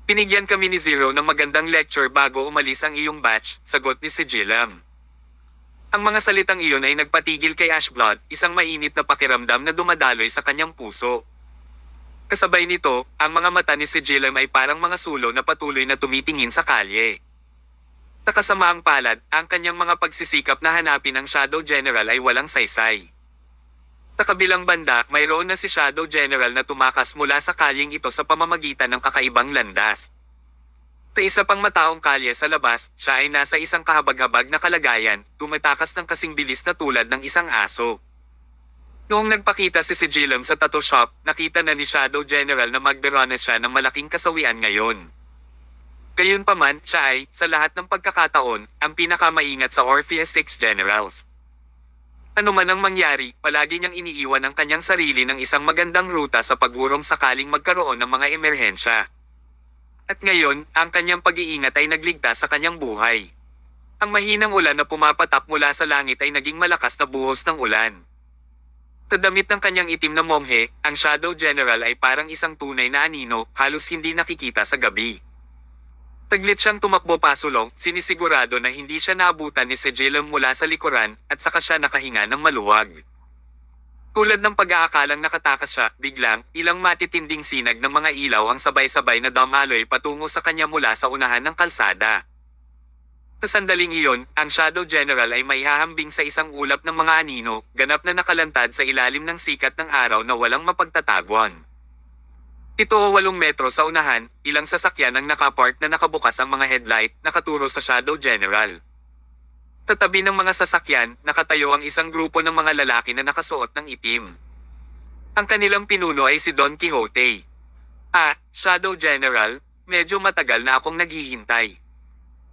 Pinigyan kami ni Zero ng magandang lecture bago umalis ang iyong batch, sagot ni Sigilam. Ang mga salitang iyon ay nagpatigil kay Ashblood, isang mainit na pakiramdam na dumadaloy sa kanyang puso. Kasabay nito, ang mga mata ni Sigillum ay parang mga sulo na patuloy na tumitingin sa kalye. Sa kasamaang palad, ang kanyang mga pagsisikap na hanapin ang Shadow General ay walang saysay. Sa kabilang banda, mayroon na si Shadow General na tumakas mula sa kalyeng ito sa pamamagitan ng kakaibang landas. Sa isa pang mataong kalye sa labas, siya ay nasa isang kahabag-habag na kalagayan, tumatakas ng kasing bilis na tulad ng isang aso. Noong nagpakita si Sigillum sa tattoo shop, nakita na ni Shadow General na magderones siya ng malaking kasawian ngayon. Gayunpaman, siya ay, sa lahat ng pagkakataon, ang pinakamaingat sa Orpheus 6 Generals. Ano man ang mangyari, palagi niyang iniiwan ang kanyang sarili ng isang magandang ruta sa pag-urong sakaling magkaroon ng mga emerhensya. At ngayon, ang kanyang pag-iingat ay nagligtas sa kanyang buhay. Ang mahinang ulan na pumapatak mula sa langit ay naging malakas na buhos ng ulan. Sa damit ng kanyang itim na monghe, ang Shadow General ay parang isang tunay na anino, halos hindi nakikita sa gabi. Taglit siyang tumakbo pasulong, sinisigurado na hindi siya naabutan ni Sigillum mula sa likuran, at saka siya nakahinga ng maluwag. Tulad ng pag-aakalang nakatakas siya, biglang, ilang matitinding sinag ng mga ilaw ang sabay-sabay na dumaloy patungo sa kanya mula sa unahan ng kalsada. Sa sandaling iyon, ang Shadow General ay maihahambing sa isang ulap ng mga anino, ganap na nakalantad sa ilalim ng sikat ng araw na walang mapagtataguan. 7 o 8 metro sa unahan, ilang sasakyan ang nakapark na nakabukas ang mga headlight, nakaturo sa Shadow General. Sa tabi ng mga sasakyan, nakatayo ang isang grupo ng mga lalaki na nakasuot ng itim. Ang kanilang pinuno ay si Don Quixote. Shadow General, medyo matagal na akong naghihintay.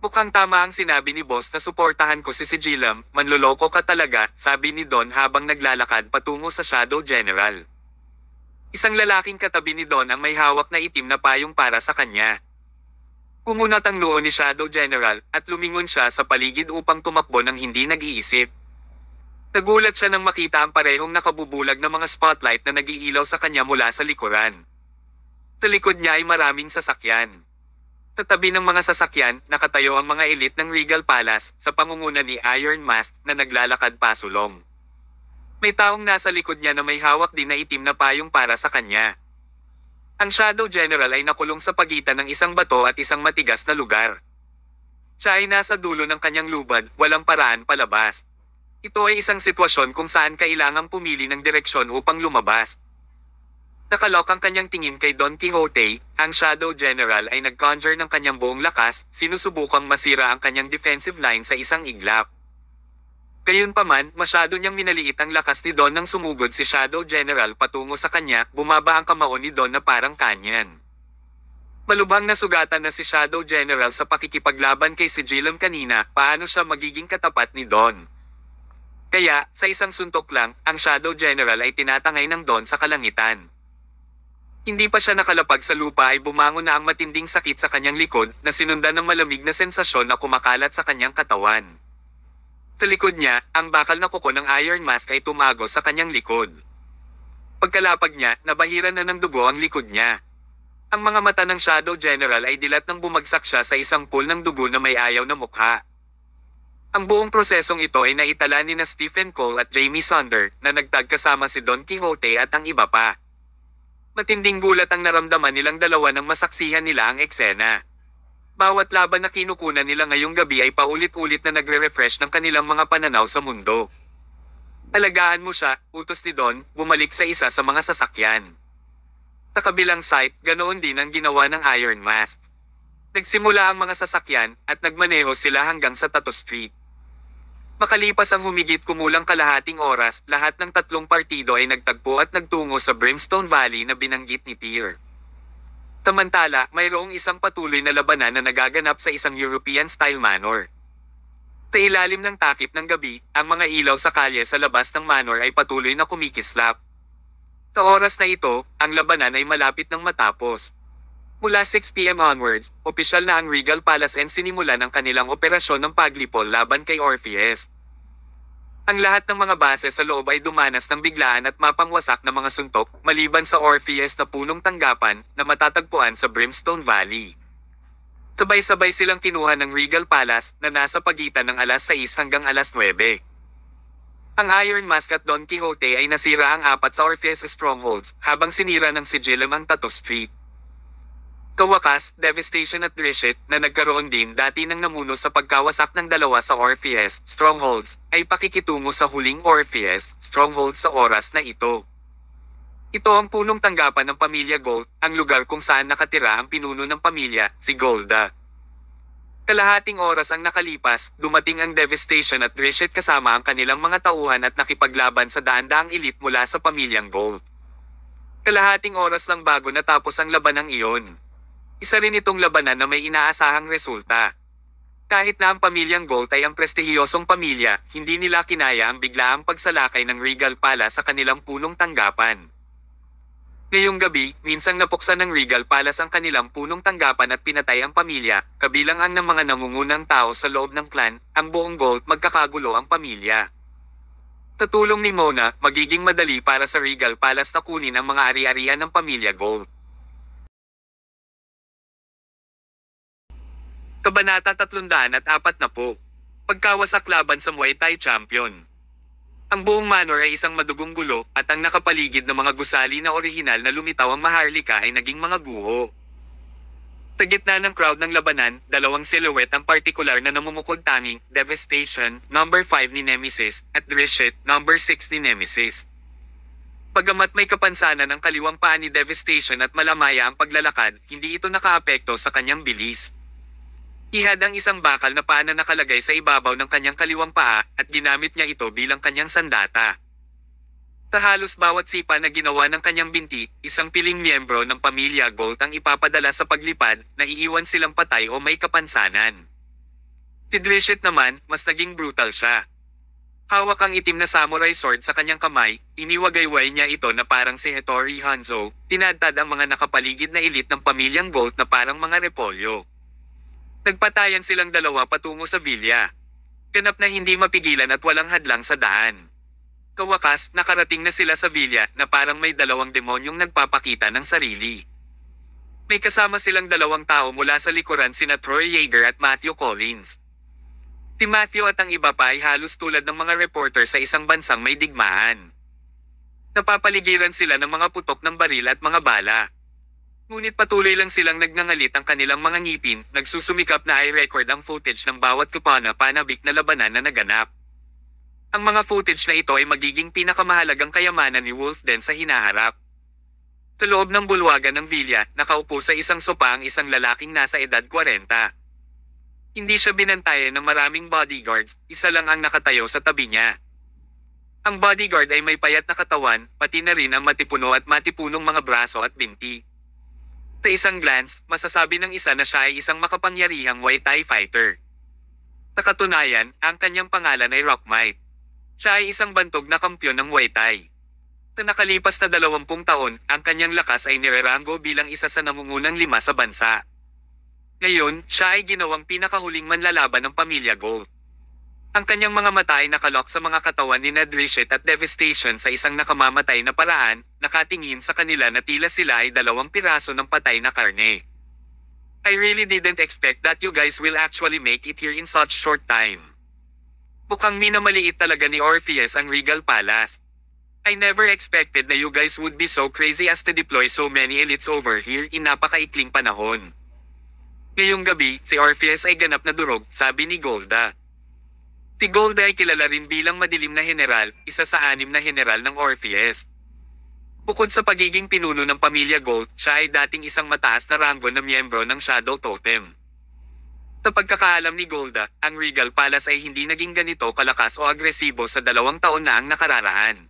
Mukhang tama ang sinabi ni boss na suportahan ko si Sigillum, manloloko ka talaga, sabi ni Don habang naglalakad patungo sa Shadow General. Isang lalaking katabi ni Don ang may hawak na itim na payong para sa kanya. Kumunat ang noo ni Shadow General at lumingon siya sa paligid upang tumakbo ng hindi nag-iisip. Nagulat siya nang makita ang parehong nakabubulag na mga spotlight na nag-iilaw sa kanya mula sa likuran. Sa likod niya ay maraming sasakyan. Sa tabi ng mga sasakyan, nakatayo ang mga elite ng Regal Palace sa pangunguna ni Iron Mask na naglalakad pasulong. May taong nasa likod niya na may hawak din na itim na payong para sa kanya. Ang Shadow General ay nakulong sa pagitan ng isang bato at isang matigas na lugar. Siya ay nasa dulo ng kanyang lubad, walang paraan palabas. Ito ay isang sitwasyon kung saan kailangang pumili ng direksyon upang lumabas. Nakalok ang kanyang tingin kay Don Quixote, ang Shadow General ay nag-conjure ng kanyang buong lakas, sinusubukang masira ang kanyang defensive line sa isang iglap. Gayunpaman, masyado niyang minaliit ang lakas ni Don nang sumugod si Shadow General patungo sa kanya, bumaba ang kamao ni Don na parang kanyan. Malubhang nasugatan na si Shadow General sa pakikipaglaban kay Sigillum kanina, paano siya magiging katapat ni Don? Kaya, sa isang suntok lang, ang Shadow General ay tinatangay ng Don sa kalangitan. Hindi pa siya nakalapag sa lupa ay bumangon na ang matinding sakit sa kanyang likod na sinundan ng malamig na sensasyon na kumakalat sa kanyang katawan. Sa likod niya, ang bakal na kuko ng Iron Mask ay tumago sa kanyang likod. Pagkalapag niya, nabahiran na ng dugo ang likod niya. Ang mga mata ng Shadow General ay dilat nang bumagsak siya sa isang pool ng dugo na may ayaw na mukha. Ang buong prosesong ito ay naitala ni na Stephen Cole at Jamie Sonder na nagtag kasama si Don Quixote at ang iba pa. Matinding gulat ang naramdaman nilang dalawa nang masaksihan nila ang eksena. Bawat laban na kinukunan nila ngayong gabi ay paulit-ulit na nagre-refresh ng kanilang mga pananaw sa mundo. Alagaan mo siya, utos ni Don, bumalik sa isa sa mga sasakyan. Sa kabilang site, ganoon din ang ginawa ng Iron Mask. Nagsimula ang mga sasakyan at nagmaneho sila hanggang sa Tattoo Street. Makalipas ang humigit kumulang kalahating oras, lahat ng tatlong partido ay nagtagpo at nagtungo sa Brimstone Valley na binanggit ni Tyr. Samantala, mayroong isang patuloy na labanan na nagaganap sa isang European-style manor. Sa ilalim ng takip ng gabi, ang mga ilaw sa kalye sa labas ng manor ay patuloy na kumikislap. Sa oras na ito, ang labanan ay malapit ng matapos. Mula 6 p.m. onwards, opisyal na ang Regal Palace and sinimulan ang kanilang operasyon ng paglipol laban kay Orpheus. Ang lahat ng mga base sa loob ay dumanas ng biglaan at mapangwasak na mga suntok, maliban sa Orpheus na punong tanggapan na matatagpuan sa Brimstone Valley. Sabay-sabay silang kinuha ng Regal Palace na nasa pagitan ng alas 6 hanggang alas 9. Ang Iron Mask at Don Quixote ay nasira ang apat sa Orpheus strongholds, habang sinira ng Sigillum ang Tattoo Street. Kawakas, Devastation at Drishit, na nagkaroon din dati ng namuno sa pagkawasak ng dalawa sa Orpheus strongholds, ay pakikitungo sa huling Orpheus stronghold sa oras na ito. Ito ang punong tanggapan ng pamilya Gold, ang lugar kung saan nakatira ang pinuno ng pamilya, si Golda. Kalahating oras ang nakalipas, dumating ang Devastation at Drishit kasama ang kanilang mga tauhan at nakipaglaban sa daan-daang elite mula sa pamilyang Gold. Kalahating oras lang bago natapos ang labanang iyon. Isa rin itong labanan na may inaasahang resulta. Kahit na ang pamilyang Gold ay ang prestihiyosong pamilya, hindi nila kinaya ang biglaang pagsalakay ng Regal Palace sa kanilang punong tanggapan. Ngayong gabi, minsang napuksan ng Regal Palace ang kanilang punong tanggapan at pinatay ang pamilya, kabilang ang ng mga nangungunang tao sa loob ng clan, ang buong Gold magkakagulo ang pamilya. Sa tulong ni Mona, magiging madali para sa Regal Palace na kunin ang mga ari-arian ng pamilya Gold. Kabanata 340. Pagkawasak laban sa Muay Thai Champion. Ang buong manor ay isang madugong gulo, at ang nakapaligid ng mga gusali na orihinal na lumitaw ang maharlika ay naging mga guho. Sa gitna ng crowd ng labanan, dalawang silhouette ang partikular na namumukod tanging, Devastation, number 5 ni Nemesis, at Drishit, number 6 ni Nemesis. Bagamat may kapansanan ang kaliwang paa ni Devastation at malamaya ang paglalakad, hindi ito nakaapekto sa kanyang bilis. Ihad ang isang bakal na paa na nakalagay sa ibabaw ng kanyang kaliwang paa, at ginamit niya ito bilang kanyang sandata. Sa halos bawat sipa na ginawa ng kanyang binti, isang piling miyembro ng pamilya Gold ang ipapadala sa paglipad, na iiwan silang patay o may kapansanan. Si Drishit naman, mas naging brutal siya. Hawak ang itim na samurai sword sa kanyang kamay, iniwagayway niya ito na parang si Hattori Hanzo, tinadtad ang mga nakapaligid na elite ng pamilyang Gold na parang mga repolyo. Nagpatayan silang dalawa patungo sa villa. Ganap na hindi mapigilan at walang hadlang sa daan. Kawakas, nakarating na sila sa villa na parang may dalawang demonyong nagpapakita ng sarili. May kasama silang dalawang tao mula sa likuran sina Troy Yeager at Matthew Collins. Si Matthew at ang iba pa ay halos tulad ng mga reporter sa isang bansang may digmaan. Napapaligiran sila ng mga putok ng baril at mga bala. Ngunit patuloy lang silang nagngangalit ang kanilang mga ngipin, nagsusumikap na i-record ang footage ng bawat panabik na labanan na naganap. Ang mga footage na ito ay magiging pinakamahalagang kayamanan ni Wolfden sa hinaharap. Sa loob ng bulwagan ng villa, nakaupo sa isang sopa ang isang lalaking nasa edad 40. Hindi siya binantayan ng maraming bodyguards, isa lang ang nakatayo sa tabi niya. Ang bodyguard ay may payat na katawan, pati na rin ang matipuno at matipunong mga braso at binti. Sa isang glance, masasabi ng isa na siya ay isang makapangyarihang Muay Thai fighter. Sa katunayan, ang kanyang pangalan ay Rockmite. Siya ay isang bantog na kampyon ng Muay Thai. Sa nakalipas na 20 taon, ang kanyang lakas ay nirerango bilang isa sa nangungunang 5 sa bansa. Ngayon, siya ay ginawang pinakahuling manlalaban ng pamilya Gold. Ang kanyang mga mata ay nakalok sa mga katawan ni Drishit at Devastation sa isang nakamamatay na paraan, nakatingin sa kanila na tila sila ay 2 piraso ng patay na karne. I really didn't expect that you guys will actually make it here in such short time. Mukhang minamaliit talaga ni Orpheus ang Regal Palace. I never expected na you guys would be so crazy as to deploy so many elites over here in napakaikling panahon. Ngayong gabi, si Orpheus ay ganap na durog, sabi ni Golda. Si Golda ay kilala rin bilang madilim na general, isa sa 6 na general ng Orpheus. Bukod sa pagiging pinuno ng pamilya Gold, siya ay dating isang mataas na ranggo na miyembro ng Shadow Totem. Sa pagkakaalam ni Golda, ang Regal Palace ay hindi naging ganito kalakas o agresibo sa 2 taon na ang nakararaan.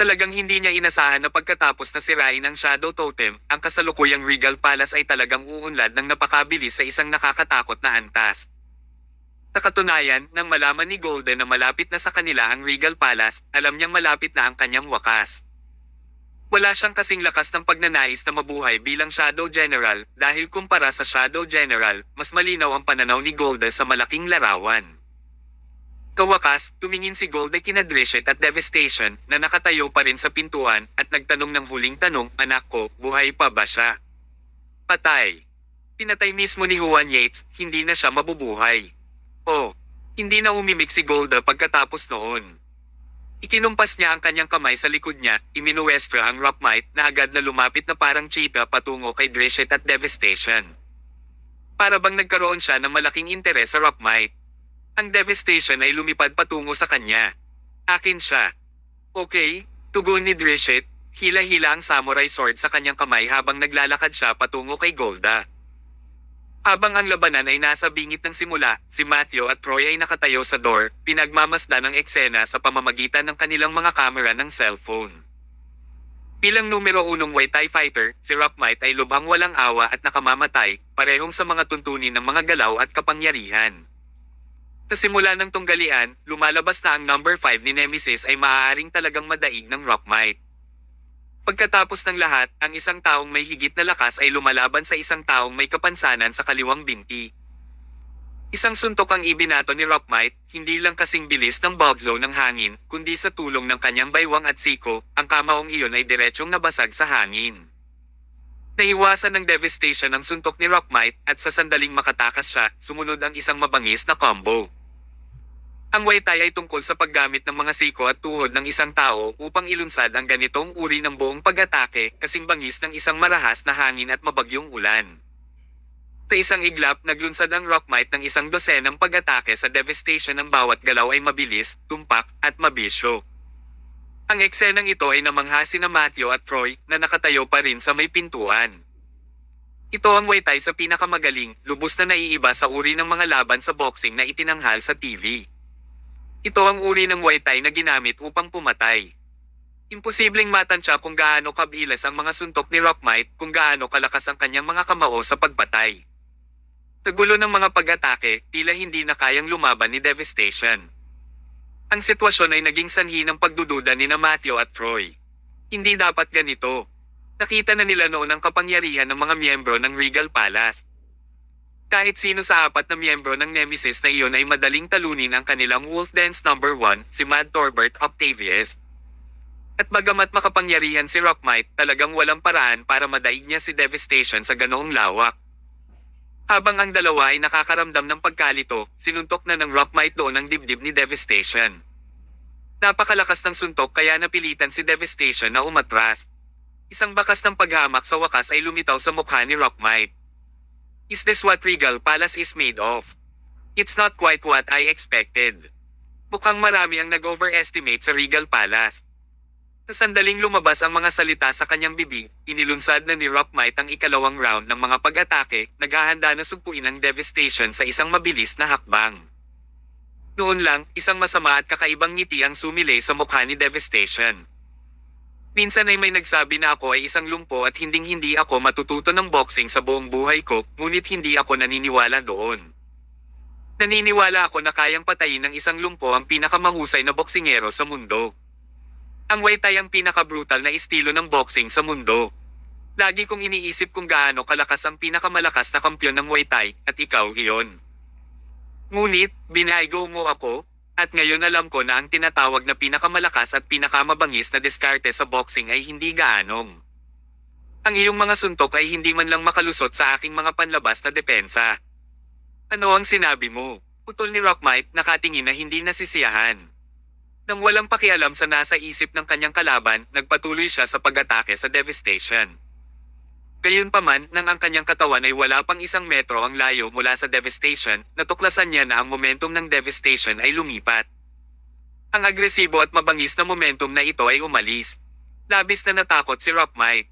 Talagang hindi niya inasahan na pagkatapos na sirain ang Shadow Totem, ang kasalukuyang Regal Palace ay talagang uunlad ng napakabilis sa isang nakakatakot na antas. Sa katunayan, nang malaman ni Golden na malapit na sa kanila ang Regal Palace, alam niyang malapit na ang kanyang wakas. Wala siyang kasing lakas ng pagnanais na mabuhay bilang Shadow General, dahil kumpara sa Shadow General, mas malinaw ang pananaw ni Golden sa malaking larawan. Kawakas, tumingin si Golden kina Drishit at Devastation, na nakatayo pa rin sa pintuan, at nagtanong ng huling tanong, "Anak ko, buhay pa ba siya?" "Patay. Pinatay mismo ni Juan Yates, hindi na siya mabubuhay." "Oh." Hindi na umimik si Golda pagkatapos noon. Ikinumpas niya ang kanyang kamay sa likod niya, iminuwestra ang Rockmite na agad na lumapit na parang cheetah patungo kay Drishit at Devastation. Para bang nagkaroon siya ng malaking interes sa Rockmite. Ang Devastation ay lumipad patungo sa kanya. Akin siya. Okay, tugon ni Drishit, hila-hila ang samurai sword sa kanyang kamay habang naglalakad siya patungo kay Golda. Habang ang labanan ay nasa bingit ng simula, si Matthew at Troy ay nakatayo sa door, pinagmamasdan ang eksena sa pamamagitan ng kanilang mga kamera ng cellphone. Bilang numero 1 Muay Thai fighter, si Rockmite ay lubhang walang awa at nakamamatay, parehong sa mga tuntunin ng mga galaw at kapangyarihan. Sa simula ng tunggalian, lumalabas na ang number 5 ni Nemesis ay maaaring talagang madaig ng Rockmite. Pagkatapos ng lahat, ang isang taong may higit na lakas ay lumalaban sa isang taong may kapansanan sa kaliwang binti. Isang suntok ang ibinato ni Rockmite, hindi lang kasing bilis ng bugzo ng hangin, kundi sa tulong ng kanyang baywang at siko, ang kamaong iyon ay diretsyong nabasag sa hangin. Naiwasan ng Devastation ang suntok ni Rockmite at sa sandaling makatakas siya, sumunod ang isang mabangis na combo. Ang Muay Thai ay tungkol sa paggamit ng mga siko at tuhod ng isang tao upang ilunsad ang ganitong uri ng buong pag-atake, kasing bangis ng isang marahas na hangin at mabagyong ulan. Sa isang iglap, naglunsad ang Rockmite ng isang dosenang pag-atake sa Devastation. Ang bawat galaw ay mabilis, tumpak, at mabisyo. Ang eksenang ito ay namangha sina Matthew at Troy na nakatayo pa rin sa may pintuan. Ito ang Muay Thai sa pinakamagaling, lubos na naiiba sa uri ng mga laban sa boxing na itinanghal sa TV. Ito ang uri ng Muay Thai na ginamit upang pumatay. Imposibleng matansya kung gaano kabilas ang mga suntok ni Rockmite, kung gaano kalakas ang kanyang mga kamao sa pagpatay. Sa gulo ng mga pag-atake, tila hindi na kayang lumaban ni Devastation. Ang sitwasyon ay naging sanhi ng pagdududa ni Matthew at Troy. Hindi dapat ganito. Nakita na nila noon ang kapangyarihan ng mga miyembro ng Regal Palace. Kahit sino sa 4 na miyembro ng Nemesis na iyon ay madaling talunin ang kanilang Wolf Dance number 1, si Mad Torbert Octavius. At bagamat makapangyarihan si Rockmite, talagang walang paraan para madaig niya si Devastation sa ganoong lawak. Habang ang dalawa ay nakakaramdam ng pagkalito, sinuntok na ng Rockmite doon ang dibdib ni Devastation. Napakalakas ng suntok kaya napilitan si Devastation na umatras. Isang bakas ng paghamak sa wakas ay lumitaw sa mukha ni Rockmite. Is this what Regal Palace is made of? It's not quite what I expected. Mukhang marami ang nag-overestimate sa Regal Palace. Sa sandaling lumabas ang mga salita sa kanyang bibig, inilunsad na ni Rockmite ang ikalawang round ng mga pag-atake, naghahanda na sugpuin ang Devastation sa isang mabilis na hakbang. Noon lang, isang masama at kakaibang ngiti ang sumilay sa mukha ni Devastation. Minsan ay may nagsabi na ako ay isang lumpo at hinding-hindi ako matututo ng boxing sa buong buhay ko, ngunit hindi ako naniniwala doon. Naniniwala ako na kayang patayin ng isang lumpo ang pinakamahusay na boksingero sa mundo. Ang Muay Thai ang pinaka-brutal na estilo ng boxing sa mundo. Lagi kong iniisip kung gaano kalakas ang pinakamalakas na kampiyon ng Muay Thai, at ikaw iyon. Ngunit, binaygo mo ako, at ngayon alam ko na ang tinatawag na pinakamalakas at pinakamabangis na diskarte sa boxing ay hindi gaanong. Ang iyong mga suntok ay hindi man lang makalusot sa aking mga panlabas na depensa. Ano ang sinabi mo? Putol ni Rockmite, nakatingin na hindi nasisiyahan. Nang walang pakialam sa nasa isip ng kanyang kalaban, nagpatuloy siya sa pag-atake sa Devastation. Gayunpaman, nang ang kanyang katawan ay wala pang 1 metro ang layo mula sa Devastation, natuklasan niya na ang momentum ng Devastation ay lumipat. Ang agresibo at mabangis na momentum na ito ay umalis. Labis na natakot si Rockmite.